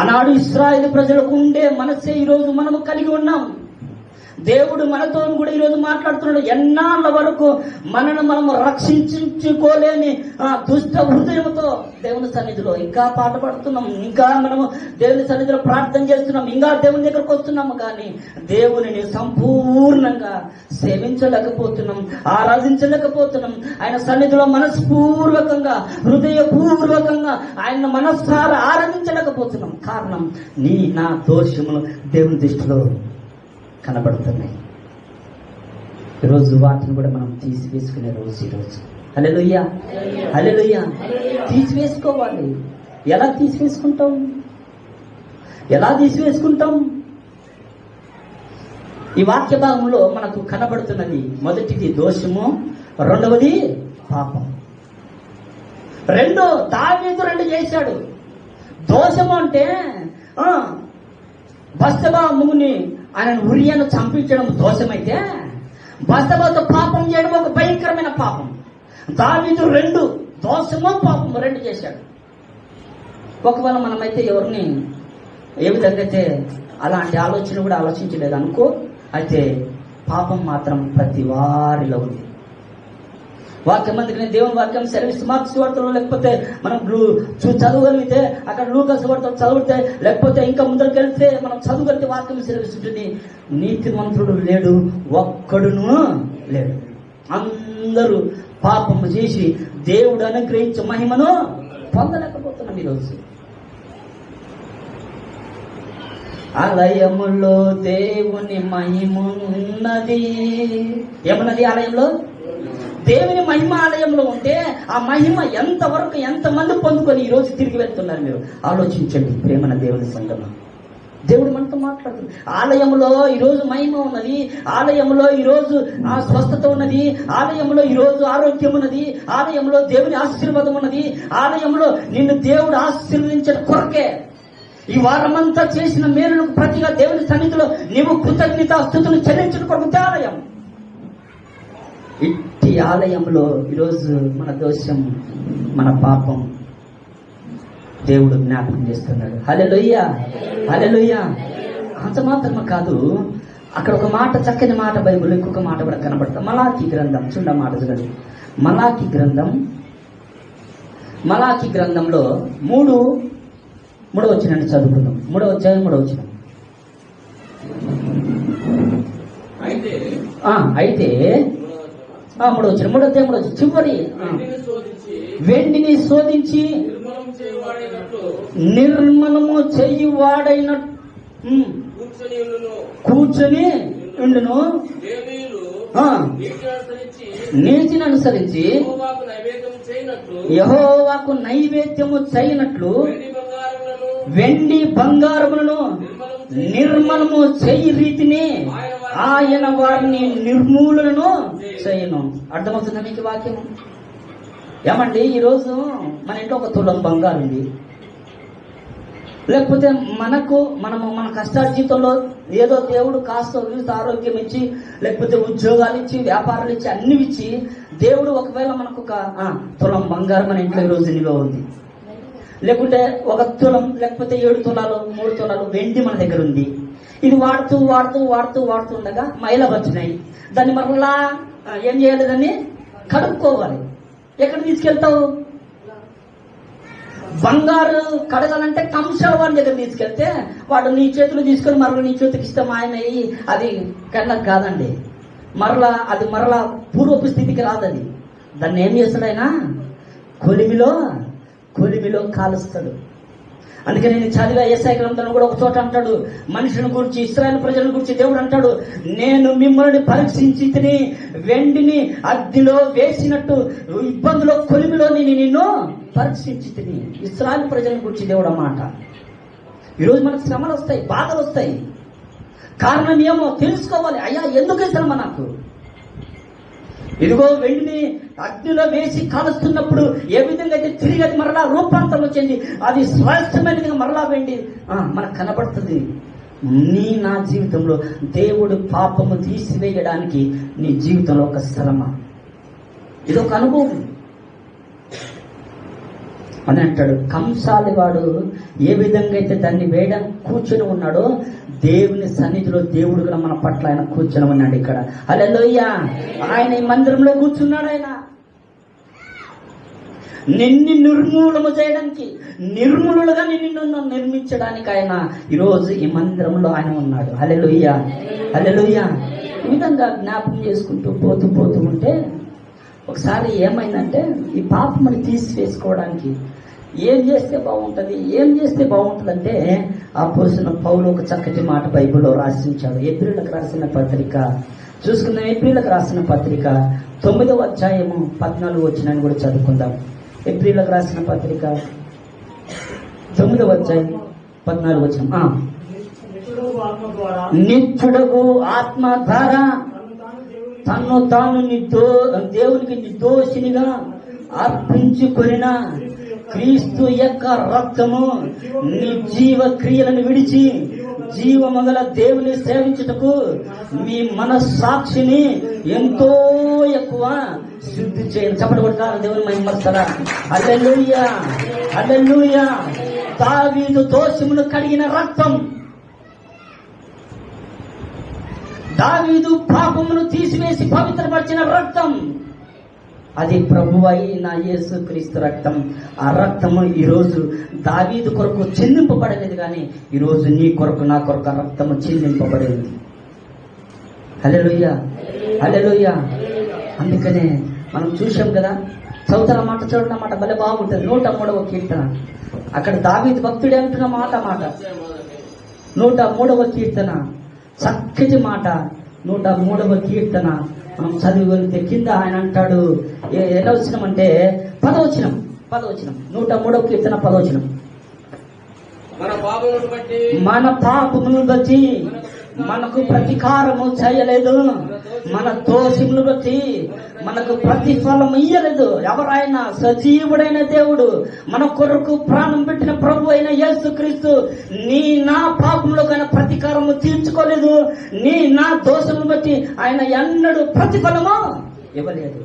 S1: ఆనాడు ఇశ్రాయేలు ప్రజలకు ఉండే మనసే ఈరోజు మనము కలిగి ఉన్నాం. దేవుడు మనతో కూడా ఈరోజు మాట్లాడుతున్నాడు. ఎన్నాళ్ళ వరకు మనము రక్షించుకోలేని దుష్ట హృదయంతో దేవుని సన్నిధిలో ఇంకా పాట పాడుతున్నాం, ఇంకా మనము దేవుని సన్నిధిలో ప్రార్థన చేస్తున్నాం, ఇంకా దేవుని దగ్గరకు వస్తున్నాము, కానీ దేవునిని సంపూర్ణంగా సేవించలేకపోతున్నాం, ఆరాధించలేకపోతున్నాం. ఆయన సన్నిధిలో మనస్పూర్వకంగా, హృదయపూర్వకంగా ఆయన మనస్సారా ఆరాధించలేకపోతున్నాం. కారణం నా దోషములు దేవుని దృష్టిలో కనబడుతున్నాయి. ఈరోజు వాటిని కూడా మనం తీసివేసుకునే రోజు ఈరోజు. హల్లెలూయా, హల్లెలూయా. తీసివేసుకోవాలి. ఎలా తీసివేసుకుంటాం? ఈ వాక్య భాగంలో మనకు కనబడుతున్నది మొదటిది దోషము, రెండవది పాపం. దావీదు రెండు చేశాడు. దోషము అంటే బత్షెబని ఆయన ఉరియను చంపించడం దోషమైతే, బత్షెబతో పాపం చేయడం ఒక భయంకరమైన పాపం. దావీదు దోషము పాపము రెండు చేశాడు. ఒకవేళ మనమైతే ఎవరిని ఏ విధంగా అయితే అలాంటి ఆలోచన కూడా ఆలోచించలేదు అనుకో, అయితే పాపం మాత్రం ప్రతి వారిలో ఉంది. వాక్యం అందుకని దేవుని వాక్యం సెలవిస్తూ మార్క్స్ వార్తలు, లేకపోతే మనం చదవగలిగితే అక్కడ లూకాసు వార్తలు చదివితే, లేకపోతే ఇంకా ముందరికి వెళ్తే మనం చదవగలిగితే వాక్యం సెలవిస్తుంటుంది. నీతిమంతుడు లేడు, ఒక్కడును లేడు. అందరూ పాపము చేసి దేవుడు అనుగ్రహించే మహిమను పొందలేకపోతున్నాం ఈరోజు. ఆలయములో దేవుని మహిమనున్నది. ఏమన్నది? ఆలయంలో దేవుని మహిమ ఆలయంలో ఉంటే ఆ మహిమ ఎంతమంది పొందుకొని ఈ రోజు తిరిగి వెళ్తున్నారు? మీరు ఆలోచించండి. ప్రేమన దేవుని సంగమం, దేవుడు మనతో మాట్లాడుతుంది. ఆలయంలో ఈరోజు మహిమ ఉన్నది, ఆలయంలో ఈరోజు ఆ స్వస్థత ఉన్నది, ఆలయంలో ఈరోజు ఆరోగ్యం ఉన్నది, ఆలయంలో దేవుని ఆశీర్వాదం ఉన్నది, ఆలయంలో నిన్ను దేవుడు ఆశీర్వదించిన కొరకే ఈ వారమంతా చేసిన మేలులకు ప్రతిగా దేవుని సన్నిధిలో నీవు కృతజ్ఞతాస్తుతులు చెల్లించిన కొరకు ఆలయం. ఇట్టి ఆలయంలో ఈరోజు మన దోషం, మన పాపం దేవుడు జ్ఞాపకం చేస్తున్నాడు. హల్లెలూయా, హల్లెలూయా. అంత మాత్రమే కాదు, అక్కడ ఒక మాట, చక్కని మాట బైబిల్ ఇంకొక మాట కూడా కనబడతాం. మలాకి గ్రంథం చూడ మాట చూడండి. మలాకి గ్రంథంలో మూడో వచనాన్ని చదువుకుందాం. 3వ అధ్యాయం 3వ వచనం. అయితే 3వ వచనం చివరి, వెండిని శోధించి నిర్మలము చేయువాడైనట్టు కూర్చొని ఉండును, నీతిని అనుసరించి యెహోవాకు నైవేద్యము చేయనట్లు వెండి బంగారములను నిర్మలము చేయి రీతిని ఆయన వారిని నిర్మూలనను చేయను. అర్థమవుతుందా మీకు వాక్యం? ఏమండి, ఈరోజు మన ఇంట్లో ఒక తులం బంగారు ఉంది, లేకపోతే మన కష్టార్జితంలో ఏదో దేవుడు కాస్త ఆరోగ్యం ఇచ్చి, లేకపోతే ఉద్యోగాలు ఇచ్చి, వ్యాపారాలు ఇచ్చి, అన్ని ఇచ్చి దేవుడు ఒకవేళ మనకు ఒక తులం బంగారం మన ఇంట్లో ఈరోజు నిలువ ఉంది, లేకుంటే 1 తులం, లేకపోతే 7 తులాలు 3 తులాలు వెండి మన దగ్గర ఉంది. ఇది వాడుతూ ఉండగా మైలవచ్చినాయి. దాన్ని మరలా ఏం చేయాలి? దాన్ని కడుక్కోవాలి. ఎక్కడ తీసుకెళ్తావు? బంగారు కడగాలంటే కంసాల వాడి దగ్గర తీసుకెళ్తే వాడు నీ చేతులు తీసుకొని మరలా నీ చేతికి ఇష్టం ఆయన అది కన్నా కాదండి. మరలా పూర్వపు స్థితికి రాదది. దాన్ని ఏం చేస్తాడు ఆయన? కొలిమిలో కాలుస్తాడు. అందుకే నేను చదివా యెషయా గ్రంథంలో కూడా ఒక చోట అంటాడు, మనుషుల గురించి, ఇశ్రాయేలు ప్రజల గురించి దేవుడు అంటాడు, నేను మిమ్మల్ని పరీక్షించి తిని వెండిని అగ్నిలో వేసినట్టు ఇబ్బందులో కొలిమిలో నిన్ను పరీక్షించి తిని. ఇశ్రాయేలు ప్రజల గురించి దేవుడు అన్నమాట. ఈరోజు మనకు శ్రమలు వస్తాయి, బాధలు వస్తాయి. కారణం ఏమో తెలుసుకోవాలి. అయ్యా, ఎందుకు శ్రమ నాకు? ఇదిగో వెండిని అగ్నిలో వేసి కాలుస్తున్నప్పుడు ఏ విధంగా అయితే తిరిగి అది మరలా రూపాంతరం వచ్చింది, అది శ్రేష్టమైనదిగా మరలా వెండి మనకు కనబడుతుంది. నా జీవితంలో దేవుడు పాపము తీసివేయడానికి నీ జీవితంలో ఒక శ్రమ, ఇదొక అనుభవం. అని అంటాడు. కంసాలి వాడు ఏ విధంగా అయితే దాన్ని వేయడానికి కూర్చొని ఉన్నాడో దేవుని సన్నిధిలో దేవుడు కూడా మన పట్ల ఆయన కూర్చొని ఉన్నాడు. ఇక్కడ హల్లెలూయా. ఆయన ఈ మందిరంలో కూర్చున్నాడు. ఆయన నిన్ను నిర్మూలము చేయడానికి, నిర్మూలుగా నిన్ను నిర్మించడానికి ఆయన ఈరోజు ఈ మందిరంలో ఆయన ఉన్నాడు. హల్లెలూయా, హల్లెలూయా. ఈ విధంగా జ్ఞాపకం చేసుకుంటూ పోతూ ఉంటే ఒకసారి ఏమైందంటే ఈ పాపముని తీసివేసుకోవడానికి ఏం చేస్తే బాగుంటుందంటే అపోస్తలుడైన పౌలు ఒక చక్కటి మాట బైబిల్లో రాసించాడు. ఎబ్రీయులకు రాసిన పత్రిక చూసుకుందాం. ఎబ్రీయులకు రాసిన పత్రిక 9వ అధ్యాయము 14 వచనాన్ని కూడా చదువుకుందాం. ఎబ్రీయులకు రాసిన పత్రిక 9వ అధ్యాయం 14 వచనం. నిత్యుడగు ఆత్మ ద్వారా తన్ను తాను దేవునికి నిర్దోషినిగా అర్పించుకొనిన క్రీస్తు యొక్క రక్తము నిర్జీవ క్రియలను విడిచి జీవమగల దేవుని సేవించుటకు మీ మనస్సాక్షిని ఎంతో ఎక్కువ శుద్ధి చేయండి. చప్పటి కొడతారు, దేవుని మహిమపరుస్తారా? హల్లెలూయా, హల్లెలూయా. దావీదు దోషమును కడిగిన రక్తం, దావీదు పాపమును తీసివేసి పవిత్రపరిచిన రక్తం, అది ప్రభువైన యేసుక్రీస్తు రక్తం. ఆ రక్తము ఈరోజు దావీదు కొరకు చిందింపబడలేదు, కానీ ఈరోజు నీ కొరకు నా కొరకు ఆ రక్తము చిందింపబడింది. హల్లెలూయా, హల్లెలూయా. అందుకనే మనం చూసాం కదా, చదువుతున్న మాట చూడడం మాట భలే బాగుంటుంది. 103వ కీర్తన, అక్కడ దావీదు భక్తుడే అంటున్న మాట 103వ కీర్తన చక్కటి మాట. 103వ కీర్తన మనం చదివి వెళ్తే కింద ఆయన అంటాడు, ఎలా వచ్చినామంటే 10వ వచనం 103వ కీర్తన 10వ వచనం. మన పాపమును బట్టి మనకు ప్రతీకారము చేయలేదు, మన దోషములు బట్టి మనకు ప్రతిఫలం ఇయ్యలేదు. ఎవరైనా సజీవుడైన దేవుడు, మన కొరకు ప్రాణం పెట్టిన ప్రభు అయిన యేసుక్రీస్తు నీ నా పాపములకైనా ప్రతీకారము తీర్చుకోలేదు. నీ నా దోషములు బట్టి ఆయన ఎన్నడూ ప్రతిఫలము ఇవ్వలేదు.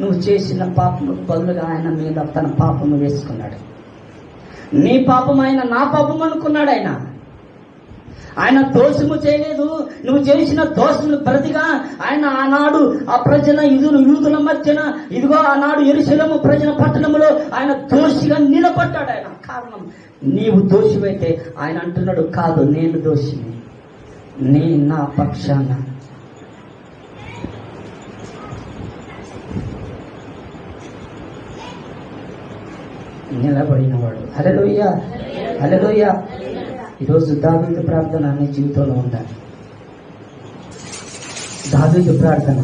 S1: నువ్వు చేసిన పాపములకు బదులుగా ఆయన మీద తన పాపము వేసుకున్నాడు. నీ పాపం ఆయన నా పాపం అనుకున్నాడు. ఆయన దోషము చేయలేదు. నువ్వు చేసిన దోషములు ప్రతిగా ఆయన ఆనాడు ఆ ప్రజల యూదుల మధ్యన, ఇదిగో ఆనాడు యెరూషలేము ప్రజల పట్టణంలో ఆయన దోషిగా నిలబడ్డాడు. ఆయన కారణం, నీవు దోషివైతే ఆయన అంటున్నాడు, కాదు నేను దోషిని, నీ నా పక్షాన నిలబడినవాడు. హల్లెలూయా, హల్లెలూయా. ఈరోజు దావీదు ప్రార్థన నీ జీవితంలో ఉండాలి. దావీదు ప్రార్థన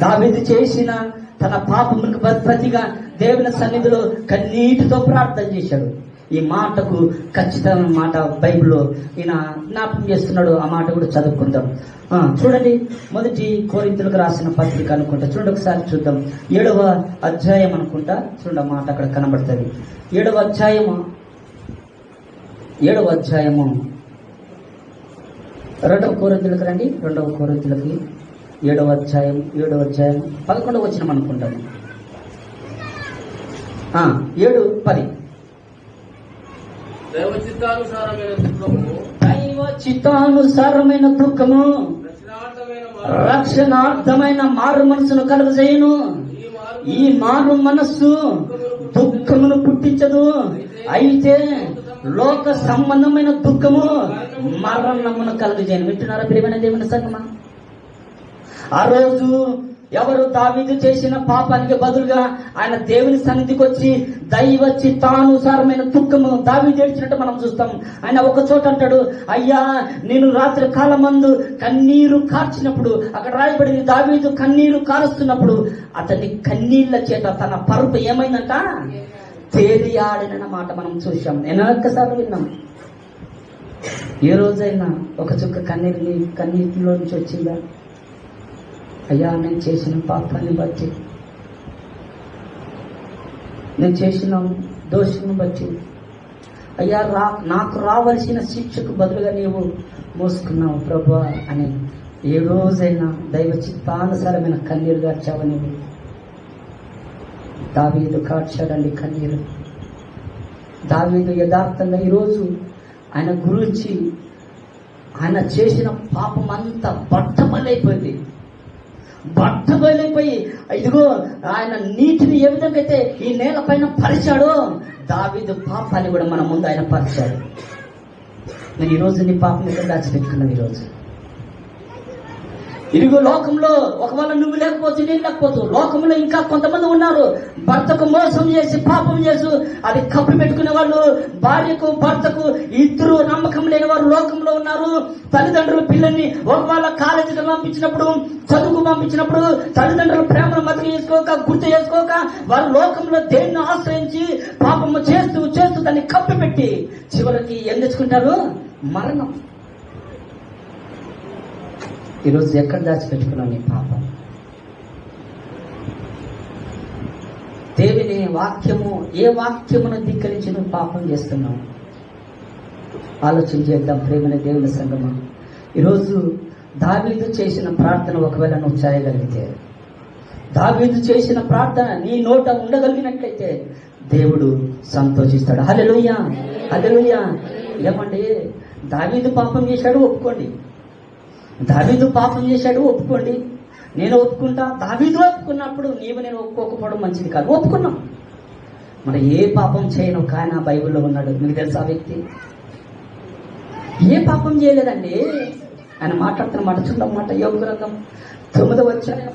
S1: దావీదు చేసిన తన పాపములకు ప్రతిగా దేవుని సన్నిధిలో కన్నీటితో ప్రార్థన చేశాడు. ఈ మాటకు ఖచ్చితమైన మాట బైబిల్లో ఈయన జ్ఞాపకం చేస్తున్నాడు. ఆ మాట కూడా చదువుకుందాం. చూడండి, 1 కొరింథీయులకు రాసిన పత్రిక అనుకుంటా, చూడండి ఒకసారి చూద్దాం. 7వ అధ్యాయం అనుకుంటా, చూడండి ఆ మాట అక్కడ కనబడుతుంది. 7వ అధ్యాయము 2వ కొరింథీయులకు రండి. 2వ కొరింథీయులకి 7వ అధ్యాయం 11వ వచనం అనుకుంటాను. 7:10 దైవ చిత్తానుసారమైన దుఃఖము రక్షణార్థమైన మారు మనసును కలుగజేయును. ఈ మారు మనస్సు దుఃఖమును పుట్టించదు, అయితే లోక సంబంధమైన దుఃఖము మరణమును కలుగజేయను. వింటున్నారా ప్రియమైన దేవుని సంగమా? ఆ రోజు ఎవరు దావీదు చేసిన పాపానికి బదులుగా ఆయన దేవుని సన్నిధికి వచ్చి దైవ చిత్తానుసారమైన దుఃఖము దావీదు ఏడ్చినట్టు మనం చూస్తాం. ఆయన ఒక చోట అంటాడు, అయ్యా నేను రాత్రి కాలమందు కన్నీరు కార్చినప్పుడు, అక్కడ రాయబడింది దావీదు కన్నీరు కారుస్తున్నప్పుడు అతని కన్నీళ్ల చేత తన పరుపు ఏమైందంట, తేలియాడిన మాట మనం చూసాం. ఎన్నొక్కసార్లు విన్నాం. ఏ రోజైనా ఒక చుక్క కన్నీటిలో నుంచి వచ్చిందా? అయ్యా నేను చేసిన పాపాన్ని బట్టి, నేను చేసిన దోషాన్ని బట్టి, అయ్యా నాకు రావాల్సిన శిక్షకు బదులుగా నీవు మోసుకున్నావు ప్రభువా అని ఏ రోజైనా దైవ చిత్తానుసారమైన కన్నీరు గార్చావు? నీవు దావీదు కార్చాడండి కన్నీరు. దావీదు యథార్థంగా ఈరోజు ఆయన గురించి ఆయన చేసిన పాపం అంతా బట్టబయలైపోయింది. బట్టబయలైపోయి ఇదిగో ఆయన నీటిని ఏ విధంగా అయితే ఈ నేల పైన పరిచాడో దావీదు పాపాన్ని కూడా మన ముందు ఆయన పరిచాడు. నేను ఈరోజు నీ పాపం మీద దాచిపెట్టుకున్నాను. ఈరోజు ఇదిగో లోకంలో ఒకవేళ నువ్వు లేకపోతే నేను లేకపోతే లోకంలో ఇంకా కొంతమంది ఉన్నారు. భర్తకు మోసం చేసి పాపం చేసి అది కప్పి పెట్టుకునే వాళ్ళు, భార్యకు భర్తకు ఇద్దరు నమ్మకం లేని వారు లోకంలో ఉన్నారు. తల్లిదండ్రులు పిల్లల్ని ఒకవేళ కాలేజీకి పంపించినప్పుడు, చదువుకు పంపించినప్పుడు తల్లిదండ్రులు ప్రేమను మతికి చేసుకోక, గుర్తు చేసుకోక వారు లోకంలో దేన్ని ఆశ్రయించి పాపము చేస్తూ చేస్తూ దాన్ని కప్పి పెట్టి చివరికి ఏం తెచ్చుకుంటారు? మరణం. ఈరోజు ఎక్కడ దాచిపెట్టుకున్నావు నీ పాపం? దేవుని వాక్యము, ఏ వాక్యమును ధిక్కరించి నువ్వు పాపం చేస్తున్నావు? ఆలోచన చేద్దాం ప్రేమనే దేవుని సంగమా. ఈరోజు దావీదు చేసిన ప్రార్థన ఒకవేళ నువ్వు చేయగలిగితే, దావీదు చేసిన ప్రార్థన నీ నోట ఉండగలిగినట్లయితే దేవుడు సంతోషిస్తాడు. హల్లెలూయా, హల్లెలూయా. ఏమండి, దావీదు పాపం చేశాడు, ఒప్పుకోండి. దావీదు పాపం చేశాడు, ఒప్పుకోండి. నేను ఒప్పుకుంటా. దావీదు ఒప్పుకున్నప్పుడు నీవు నేను ఒప్పుకోకపోవడం మంచిది కాదు. ఒప్పుకున్నాం. మరి ఏ పాపం చేయను ఒక ఆయన బైబిల్లో ఉన్నాడు. మీకు తెలుసా ఆ వ్యక్తి? ఏ పాపం చేయలేదండి. ఆయన మాట్లాడుతున్న మాట చూడమాట. యోబు గ్రంథం 9వ అధ్యాయం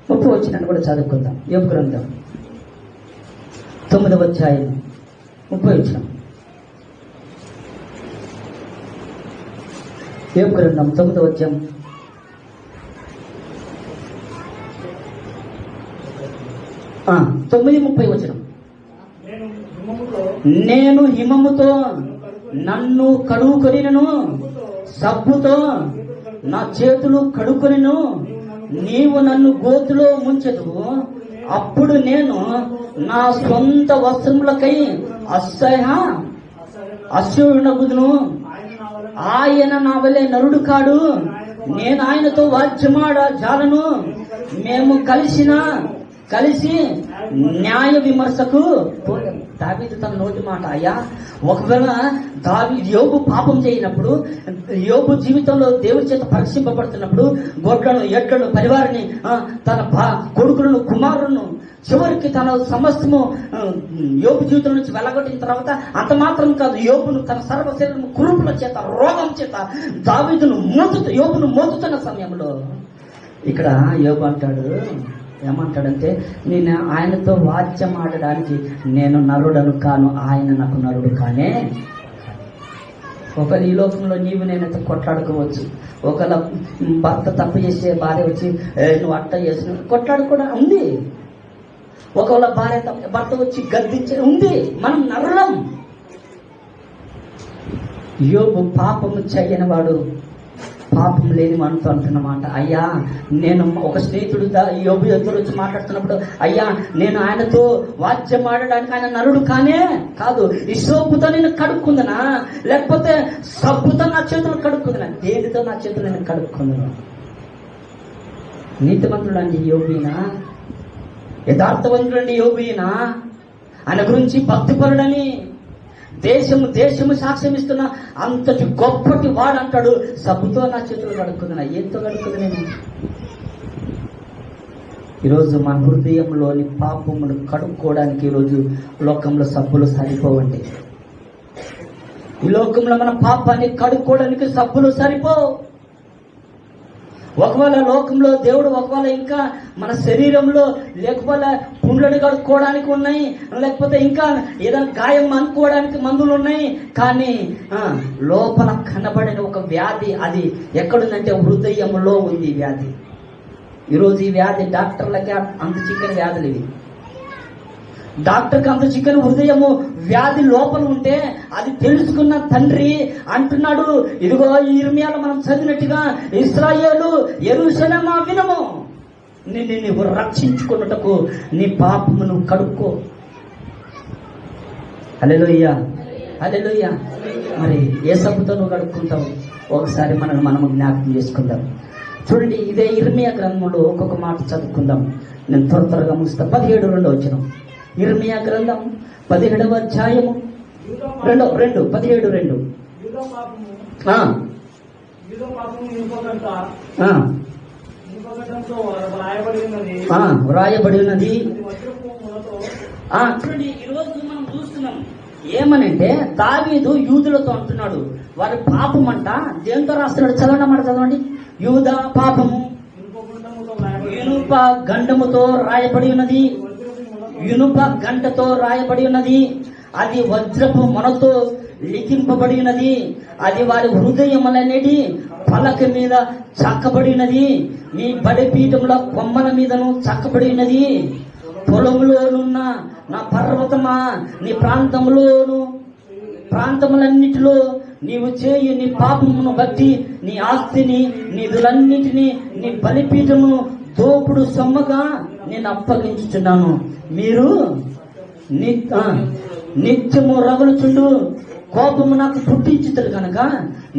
S1: 30వ వచనాన్ని కూడా చదువుకుందాం. యోబు గ్రంథం 9వ అధ్యాయం 30వ వచనం. యోబు గ్రంథం 9వ అధ్యాయం 9:30 వచనం. నేను హిమముతో నన్ను కడుగుకొనినను, సబ్బుతో నా చేతులు కడుక్కొనిను, నీవు నన్ను గోతులో ముంచెదువు. అప్పుడు నేను నా సొంత వస్త్రములకై అసహ్యుడగుదును. ఆయన నా వలె నరుడు కాడు, నేను ఆయనతో వాద్యమాడ జాలను. మేము కలిసి న్యాయ విమర్శకు. దావీదు తన నోటి మాట, అయ్యా ఒకవేళ యోబు పాపం చేయనప్పుడు, యోబు జీవితంలో దేవుడి చేత పరీక్షింపబడుతున్నప్పుడు గొడ్లను, ఎడ్లను, పరివారిని, తన కొడుకులను, కుమారులను, చివరికి తన సమస్తము యోబు జీవితం నుంచి వెళ్ళగొట్టిన తర్వాత అంత మాత్రం కాదు, యోబును తన సర్వశరీరము కురుపుల చేత, రోగం చేత యోబును మోతుతున్న సమయంలో ఇక్కడ యోబు అంటాడు, ఏమంటాడంటే, నేను ఆయనతో వాద్యం ఆడడానికి నేను నరుడను కాను, ఆయన నాకు నరుడు కానే. ఒకవేళ ఈ లోకంలో నీవు నేనైతే కొట్లాడుకోవచ్చు. ఒకవేళ భర్త తప్పు చేసే భార్య వచ్చి నువ్వు అట్ట చేసిన కొట్లాడుకోవడం ఉంది. ఒకవేళ భర్త వచ్చి గద్దించే ఉంది. మనం నరులం. యోబు పాపము చేయని వాడు, పాపం లేని మనతో అంటున్నమాట. అయ్యా నేను ఒక స్నేహితుడు యోబు ఎదురు వచ్చి మాట్లాడుతున్నప్పుడు, అయ్యా నేను ఆయనతో వాద్యం ఆడడానికి ఆయన నరుడు కానే కాదు. ఈ సోపుతో నేను కడుక్కుందనా, లేకపోతే సబ్బుతో నా చేతులు కడుక్కుందనా? దేనితో నా చేతులు నేను కడుక్కుందనా? నీతిమంతుడండి యోబీనా, యథార్థవంతుడండి యోబీనా, ఆయన గురించి భక్తిపరుడని దేశము సాక్ష్యం ఇస్తున్నా అంతటి గొప్పటి వాడు అంటాడు, సబ్బుతో నా చేతులు కడుక్కున్నా. ఏంతో కడుక్కుంది నేను? ఈరోజు మన హృదయంలోని పాపమును కడుక్కోవడానికి ఈరోజు లోకంలో సబ్బులు సరిపోవండి. ఈ లోకంలో మన పాపాన్ని కడుక్కోవడానికి సబ్బులు సరిపోవు. ఒకవేళ లోకంలో దేవుడు ఒకవేళ ఇంకా మన శరీరంలో లేకపోతే పుండ్లను కడుక్కోవడానికి ఉన్నాయి, లేకపోతే ఇంకా ఏదైనా గాయం అనుకోవడానికి మందులు ఉన్నాయి. కానీ లోపల కనబడిన ఒక వ్యాధి, అది ఎక్కడుందంటే హృదయంలో ఉంది ఈ వ్యాధి. ఈరోజు ఈ వ్యాధి డాక్టర్లకి అంత చిక్కని వ్యాధులు ఇవి. డాక్టర్కి అంత చిక్కని హృదయము వ్యాధి లోపల ఉంటే అది తెలుసుకున్న తండ్రి అంటున్నాడు, ఇదిగో ఈ ఇర్మియాలో మనం చదివినట్టుగా, ఇశ్రాయేలు యెరూషలేమా వినుము, నిన్ను నీవు రక్షించుకున్నటకు నీ పాపమును కడుక్కో. హల్లెలూయా, హల్లెలూయా. మరి ఏ సబ్బుతో నువ్వు కడుక్కుంటావు? ఒకసారి మనము జ్ఞాపకం చేసుకుందాం. చూడండి, ఇదే ఇర్మియా గ్రంథంలో ఒక్కొక్క మాట చదువుకుందాం. నేను త్వరగా ముగిస్తా. 17:2 వచనం. ఇర్మియా గ్రంథం 17వ అధ్యాయము 17:2 వ్రాయబడి ఉన్నది. చూడండి, ఈరోజు మనం చూస్తున్నాం ఏమనంటే దావీదు యూదులతో అంటున్నాడు వారి పాపం అంట దేంతో రాస్తున్నాడు. చదవండి. యూద పాపము ఇనుప గండముతో రాయబడి ఉన్నది. ఇనుప గంటతో రాయబడి ఉన్నది. అది వజ్రపు మొనతో లిఖింపబడి ఉన్నది. అది వారి హృదయములనేది పలక మీద చక్కబడినది. నీ బలిపీఠముల కొమ్మల మీదను చక్కబడి ఉన్నది. పొలంలోనున్న నా పర్వతమా, నీ ప్రాంతములన్నిటిలో నీవు చేయు నీ పాపమును బట్టి నీ ఆస్తిని, నిధులన్నిటినీ, నీ బలిపీఠమును దోపుడు సొమ్మగా నేను అప్పగించుచున్నాను. మీరు నిత్యము రగులుచుండు కోపము నాకు పుట్టించుతాడు కనుక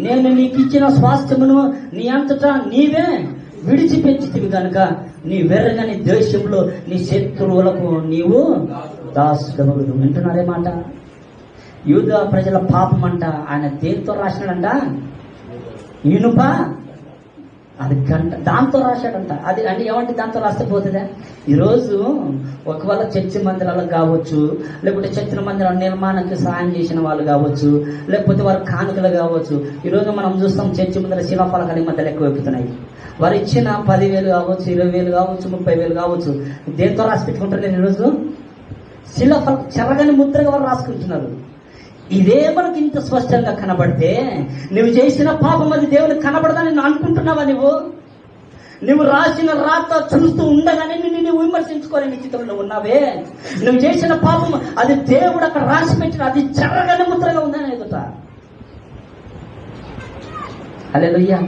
S1: నేను నీకు ఇచ్చిన స్వాస్థ్యమును నీ అంతటా నీవే విడిచిపెంచితివి కనుక నీ వెర్రగని దేశంలో నీ శత్రువులకు నీవు దాసుడవగదు. వింటున్నారే మాట? యూదా ప్రజల పాపం అంట ఆయన దేంతో రాశాడంట? ఇనుప అది గంట దాంతో రాశాడంట. అది అంటే ఏమంటే దాంతో రాస్తే పోతుందా? ఈరోజు ఒకవేళ చర్చి మందిరాలకు కావచ్చు, లేకపోతే చర్చిన మందిరాల నిర్మాణానికి సహాయం చేసిన వాళ్ళు కావచ్చు, లేకపోతే వారి కానుకలు కావచ్చు. ఈరోజు మనం చూస్తాం చర్చి ముందర శిలాఫలకాలు ఈ మధ్యలో ఎక్కువ ఎక్కుతున్నాయి. వారు ఇచ్చిన 10,000 కావచ్చు, 20,000 కావచ్చు, 30,000 కావచ్చు. దేంతో రాసి పెట్టుకుంటారు? ఈరోజు శిలాఫల చెరగని ముద్రగా వారు రాసుకుంటున్నారు. ఇదే మనకి ఇంత స్పష్టంగా కనబడితే నువ్వు చేసిన పాపం అది దేవునికి కనబడదని నువ్వు అనుకుంటున్నావా? నువ్వు రాసిన రాత చూస్తూ ఉండగానే నువ్వు విమర్శించుకోలేని స్థితిలో ఉన్నావే. నువ్వు చేసిన పాపం అది దేవుడు అక్కడ రాసి పెట్టిన అది చెరగని ముద్రగా ఉందని ఎదుట. హల్లెలూయా.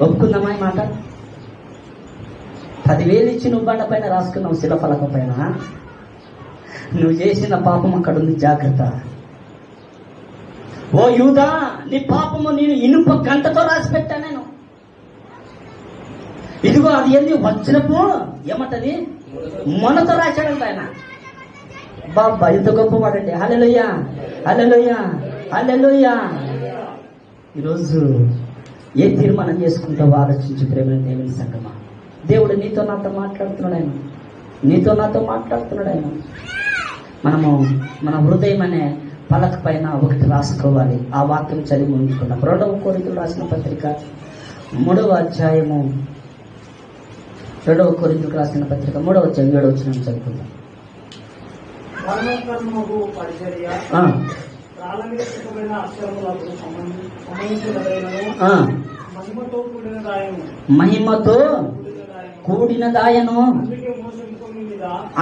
S1: ఒప్పుకుందామా ఈ మాట? 10,000 ఇచ్చి నువ్వు బండ పైన రాసుకున్నావు శిలఫలకం పైన. నువ్వు చేసిన పాపం అక్కడ ఉంది, జాగ్రత్త. ఓ యూదా, నీ పాపము నేను ఇనుప గంటతో రాసి పెట్టా. నేను ఇదిగో అది ఏంది? వజ్రపు ఏమంటది మొనతో రాశాడంట ఆయన. బాబా ఇంత గొప్పవాడండి. హల్లెలూయా, హల్లెలూయా, హల్లెలూయా. ఈరోజు ఏ తీర్మానం చేసుకుంటావో ఆలోచించి ప్రేమ దేవుని సంగమా. దేవుడు నీతో నాతో మాట్లాడుతున్నాడు. ఆయన నీతో నాతో మాట్లాడుతున్నాడు. ఆయన మనము మన హృదయం అనే పలక పైన ఒకటి రాసుకోవాలి. ఆ వాక్యం చదివి ఉంచుకున్నాం. 2వ కొరింథీయులకు రాసిన పత్రిక 3వ అధ్యాయము 2వ కొరింథీయులకు రాసిన పత్రిక 3వ అధ్యాయం 7వ వచనం చదువుకుందాం. మహిమతో కూడినదాయను.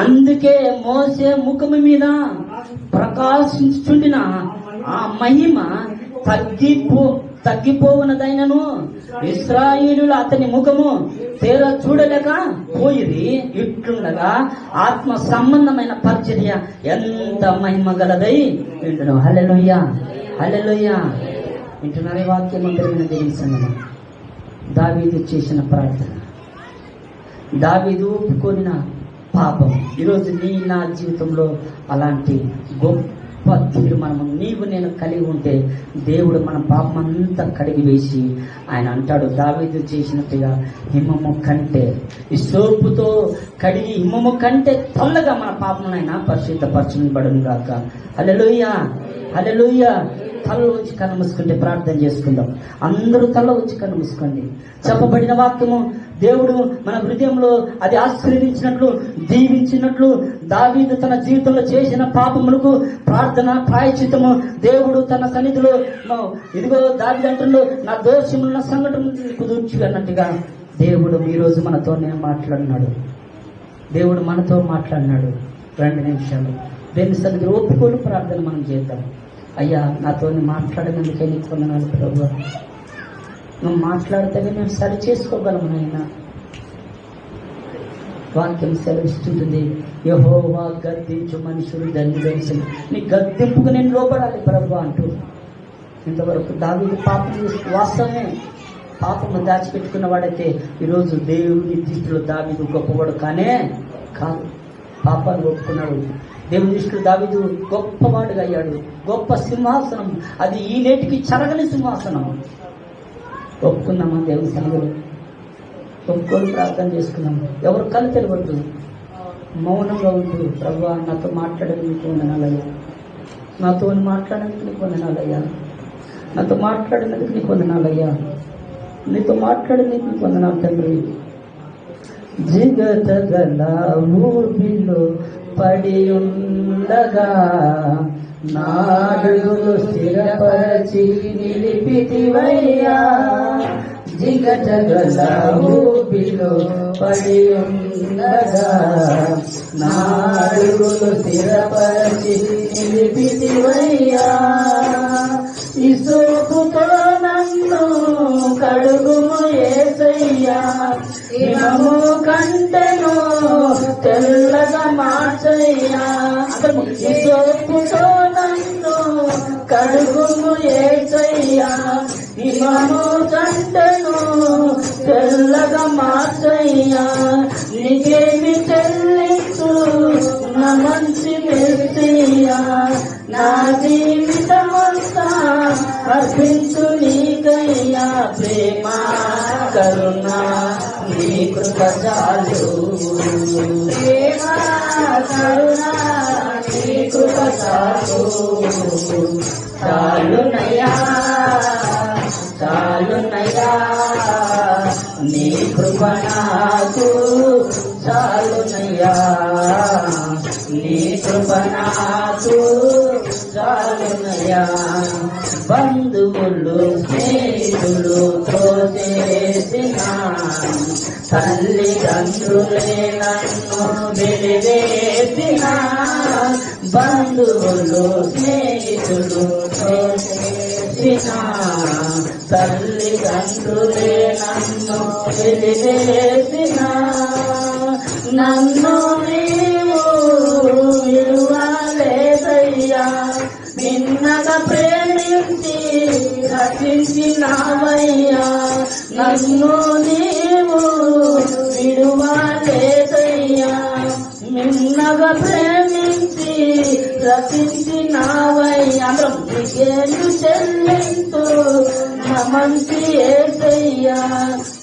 S1: అందుకే మోసే ముఖము మీద ప్రకాశించుచుండిన ఆ మహిమ తగ్గిపోవునదైనను ఇశ్రాయేలులు అతని ముఖము తేర చూడలేక పోయిరి. ఇట్లుండగా ఆత్మ సంబంధమైన పరిచర్య ఎంత మహిమ గలదై వింటున్నాం. హల్లెలూయా, హల్లెలూయా. వింటున్నారే వాక్యం తెలియని దేవుని సంగమం. దావీదు చేసిన ప్రార్థన, దావీదు ఒప్పుకొనిన పాపం ఈరోజు నీ నా జీవితంలో అలాంటి గొప్ప తీర్మానం నీవు నేను కలిగి ఉంటే దేవుడు మన పాపం అంతా కడిగి వేసి ఆయన అంటాడు, దావీదు చేసినట్టుగా హిమము కంటే ఈ సోపుతో కడిగి హిమము కంటే తొల్లగా మన పాపం ఆయన పరిశుద్ధపరచబడును గాక. హల్లెలూయా, హల్లెలూయా. తల వచ్చి కన్ను మూసుకుంటే ప్రార్థన చేసుకుందాం. అందరూ తల వచ్చి కన్ను మూసుకోండి. చెప్పబడిన వాక్యము దేవుడు మన హృదయంలో అది ఆశీర్వదించినట్లు దీవించినట్లు దావీదు తన జీవితంలో చేసిన పాపములకు ప్రార్థన ప్రాయశ్చిత్తము దేవుడు తన సన్నిధిలో ఇదిగో దావీదు అంటున్నాడు, నా దోషమున్న సంఘటన కుదుర్చు అన్నట్టుగా దేవుడు ఈ రోజు మనతోనే మాట్లాడినాడు. దేవుడు మనతో మాట్లాడినాడు. 2 నిమిషాలు దేవుని సన్నిధిలో ఒప్పుకోలు ప్రార్థన మనం చేద్దాం. అయ్యా, నాతో మాట్లాడినందుకే నీకు వందనాలు ప్రభువా. నువ్వు మాట్లాడితేనే మేము సరి చేసుకోగలము నాయన. వాక్యం సెలవిస్తుంటుంది, యెహోవా గద్దించు మనుషులు దండి నీ గద్దింపుకు నేను లోపడాలి ప్రభు అంటూ. ఇంతవరకు దావీదు పాపం వాస్తవమే, పాపము దాచిపెట్టుకున్న వాడైతే ఈరోజు దేవుని దృష్టిలో దావీదు గొప్పవాడు కానే కాదు. పాపాలు ఒప్పుకున్నాడు. దేవుని దృష్టిలో దావీదు గొప్పవాడుగా అయ్యాడు. గొప్ప సింహాసనం, అది ఈ నేటికి చెరగని సింహాసనం. ఒప్పుకున్నామా దేవుని సన్నిధిలో? ఒప్పుకొని ప్రార్థన చేసుకున్నాం. ఎవరు కళ్ళు తెలవద్దు, మౌనంగా ఉంటూ ప్రభువా నాతో మాట్లాడేది నీకు వందనాలయ్యా, నాతో మాట్లాడేందుకు నీకు వందనాలయ్యా, నాతో మాట్లాడినందుకు నీకు వందనాలయ్యా, నీతో మాట్లాడినందుకు నీకు వందనాలు తండ్రి. జిగటగల ఊపిలో పడి ఉండగా నాడుగులు స్థిరపరచి నిలిపితివయ్యా. జిగటగల ఊపిలో పడి ఉండగా నాడుగులు స్థిరపరచి నిలిపితివయ్యా. ఇసుకుతో నన్ను కడుగుము యేసయ్యా, హిమము కంటెను తెల్లగా మార్చయ్యా. ఇసుకుతో నన్ను కడుగుము యేసయ్యా, హిమము కంటెను తెల్లగా మార్చయ్యా. నీకేమి చెల్లించు నా మంచి మెస్సయ్యా, నా జీవితమంతా అర్పించు నీకయ్యా. ప్రేమ కరుణ నీ కృప చాలు, ప్రేమ కరుణ నీ కృప చాలు. చాలునయ్యా చాలునయ్యా నీ కృప నాకు చాలునయ్యా, నీ కృప నాకు చాలునయ్యా. బంధువులు స్నేహితులు తోచేసిన తల్లిదండ్రులే నన్ను వెలివేసిన, బంధువులు స్నేహితులు తోచేసిన తల్లిదండ్రులే నన్ను వెలివేసిన, నన్ను నీవు విలువలేదయ్యా, నిన్నగా ప్రేమించి రక్షించినావయ్యా. నన్ను నీవు విలువలేదయ్యా, నిన్నగా ప్రేమించి రక్షించినావయ్యా. నీకేను చెల్లించు నా మంచి యేసయ్యా,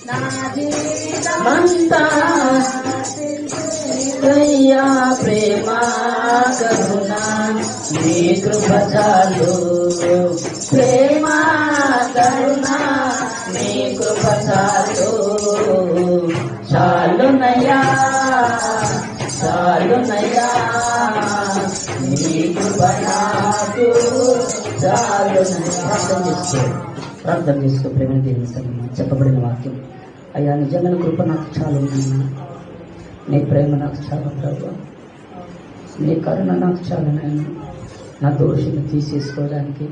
S1: నా జీవితమంతా అయ్యా. ప్రేమ కరుణ నీ కృప చాలు, ప్రేమ కరుణ నీ కృప చాలు. చాలునయ్యా చాలునయ్యా నీ కృప నాకు చాలునయ్యా. ప్రార్థన చేసుకో ప్రేమ దేవుని చెప్పబడిన వాక్యం. అయ్యా నిజమైన కృప నాకు చాలు, నీ ప్రేమ నాకు చాలు ప్రభు, నీ కరుణ నాకు చాలు నాయన. నా దోషిని తీసేసుకోవడానికి,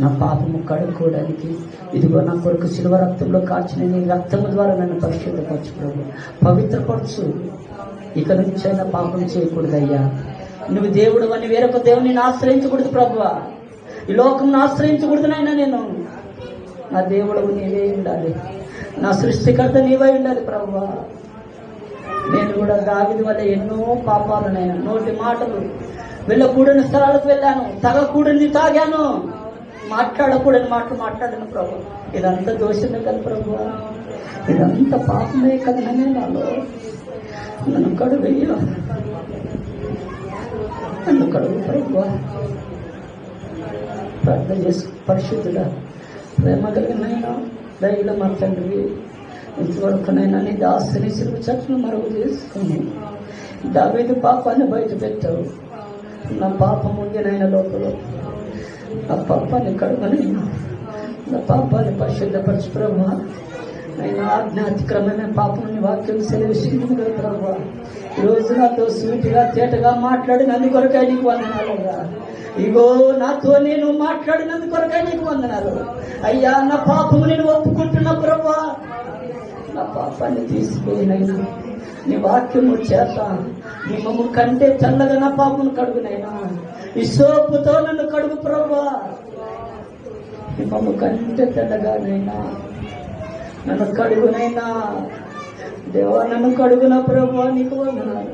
S1: నా పాపము కడుక్కోవడానికి, ఇదిగో నా కొరకు శిలువ రక్తంలో కాచిన నీ రక్తము ద్వారా నన్ను పరిశుద్ధపరచు ప్రభు, పవిత్రపరచు. ఇక నుంచైనా పాపం చేయకూడదయ్యా. నువ్వు దేవుడు అని వేరొక దేవుని ఆశ్రయించకూడదు ప్రభువా, ఈ లోకం ఆశ్రయించకూడదు నాయన. నేను నా దేవుడు నీవే ఉండాలి, నా సృష్టికర్త నీవై ఉండాలి ప్రభువా. నేను కూడా దావీదు వల్ల ఎన్నో పాపాలునైనా, నోటి మాటలు, వెళ్ళకూడని స్థలాలకు వెళ్ళాను, తాగకూడని తాగాను, మాట్లాడకూడని మాటలు మాట్లాడాను ప్రభు. ఇదంతా దోషమే కదా ప్రభు, ఇదంతా పాపమే కదా. నాలో నన్ను కడుగయ్యా, నన్ను కడుగు ప్రభు. ప్రార్థన చేసి పరిశుద్ధుడా, ప్రేమ కలిగినైనా దయలో మా తండ్రి, ఇంతవరకునైనా నీ దాసుని సిలువ చెట్టును మరుగు చేసుకుని దావీదు పాపాన్ని బయట పెట్టావు. నా పాపం ఉంది నాయన లోపల, నా పాపాన్ని కడుగనైనా, నా పాపాన్ని పరిశుద్ధపరచు ప్రభా. నేను ఆజ్ఞాతిక్రమమైన పాపం వాక్యం సెలవిస్తుంది కదా ప్రభా. ఈరోజు నాతో సూటిగా తేటగా మాట్లాడినందు కొరకై నీకు వందనాలుగా. ఇగో నాతో నేను మాట్లాడినందు కొరకై నీకు వందనాలు అయ్యా. నా పాపము నేను ఒప్పుకుంటున్నా ప్రభా. నా పాపాన్ని తీసిపోయినైనా నీ వాక్యము చేత నీ మమ్మ కంటే చల్లగా నా పాపను కడుగునైనా, ఈ సోపుతో నన్ను కడుగు ప్రభా. నీ మమ్మ కంటే తెల్లగానైనా నన్ను కడుగునైనా దేవా, నన్ను కడుగున ప్రభా. నీకు వందనాలు.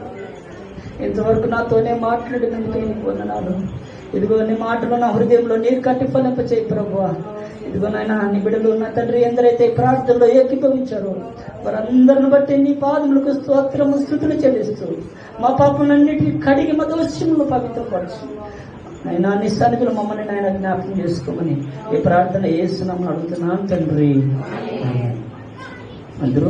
S1: ఇంతవరకు నాతోనే మాట్లాడినందుకు నీకు వందనాలు. ఇదిగో నీ మాటలు నా హృదయంలో నీరు కట్టి ఫలింప చేయి ప్రభువా. ఇదిగో నాయన నీ బిడ్డలు నా తండ్రి ఎందరైతే ఈ ప్రార్థనలో ఏకీభవించారో వారందరిని బట్టి నీ పాదములకు స్తోత్రము స్తుతులు చెల్లిస్తూ మా పాపలన్నిటికీ కడిగి మా దోషములు పవిత్రపరచు. అయినా నీ సన్నిధిలో మమ్మల్ని నాయన జ్ఞాపకం చేసుకోమని ఈ ప్రార్థన యేసు నామమున అడుగుతున్నాను తండ్రి. అందరూ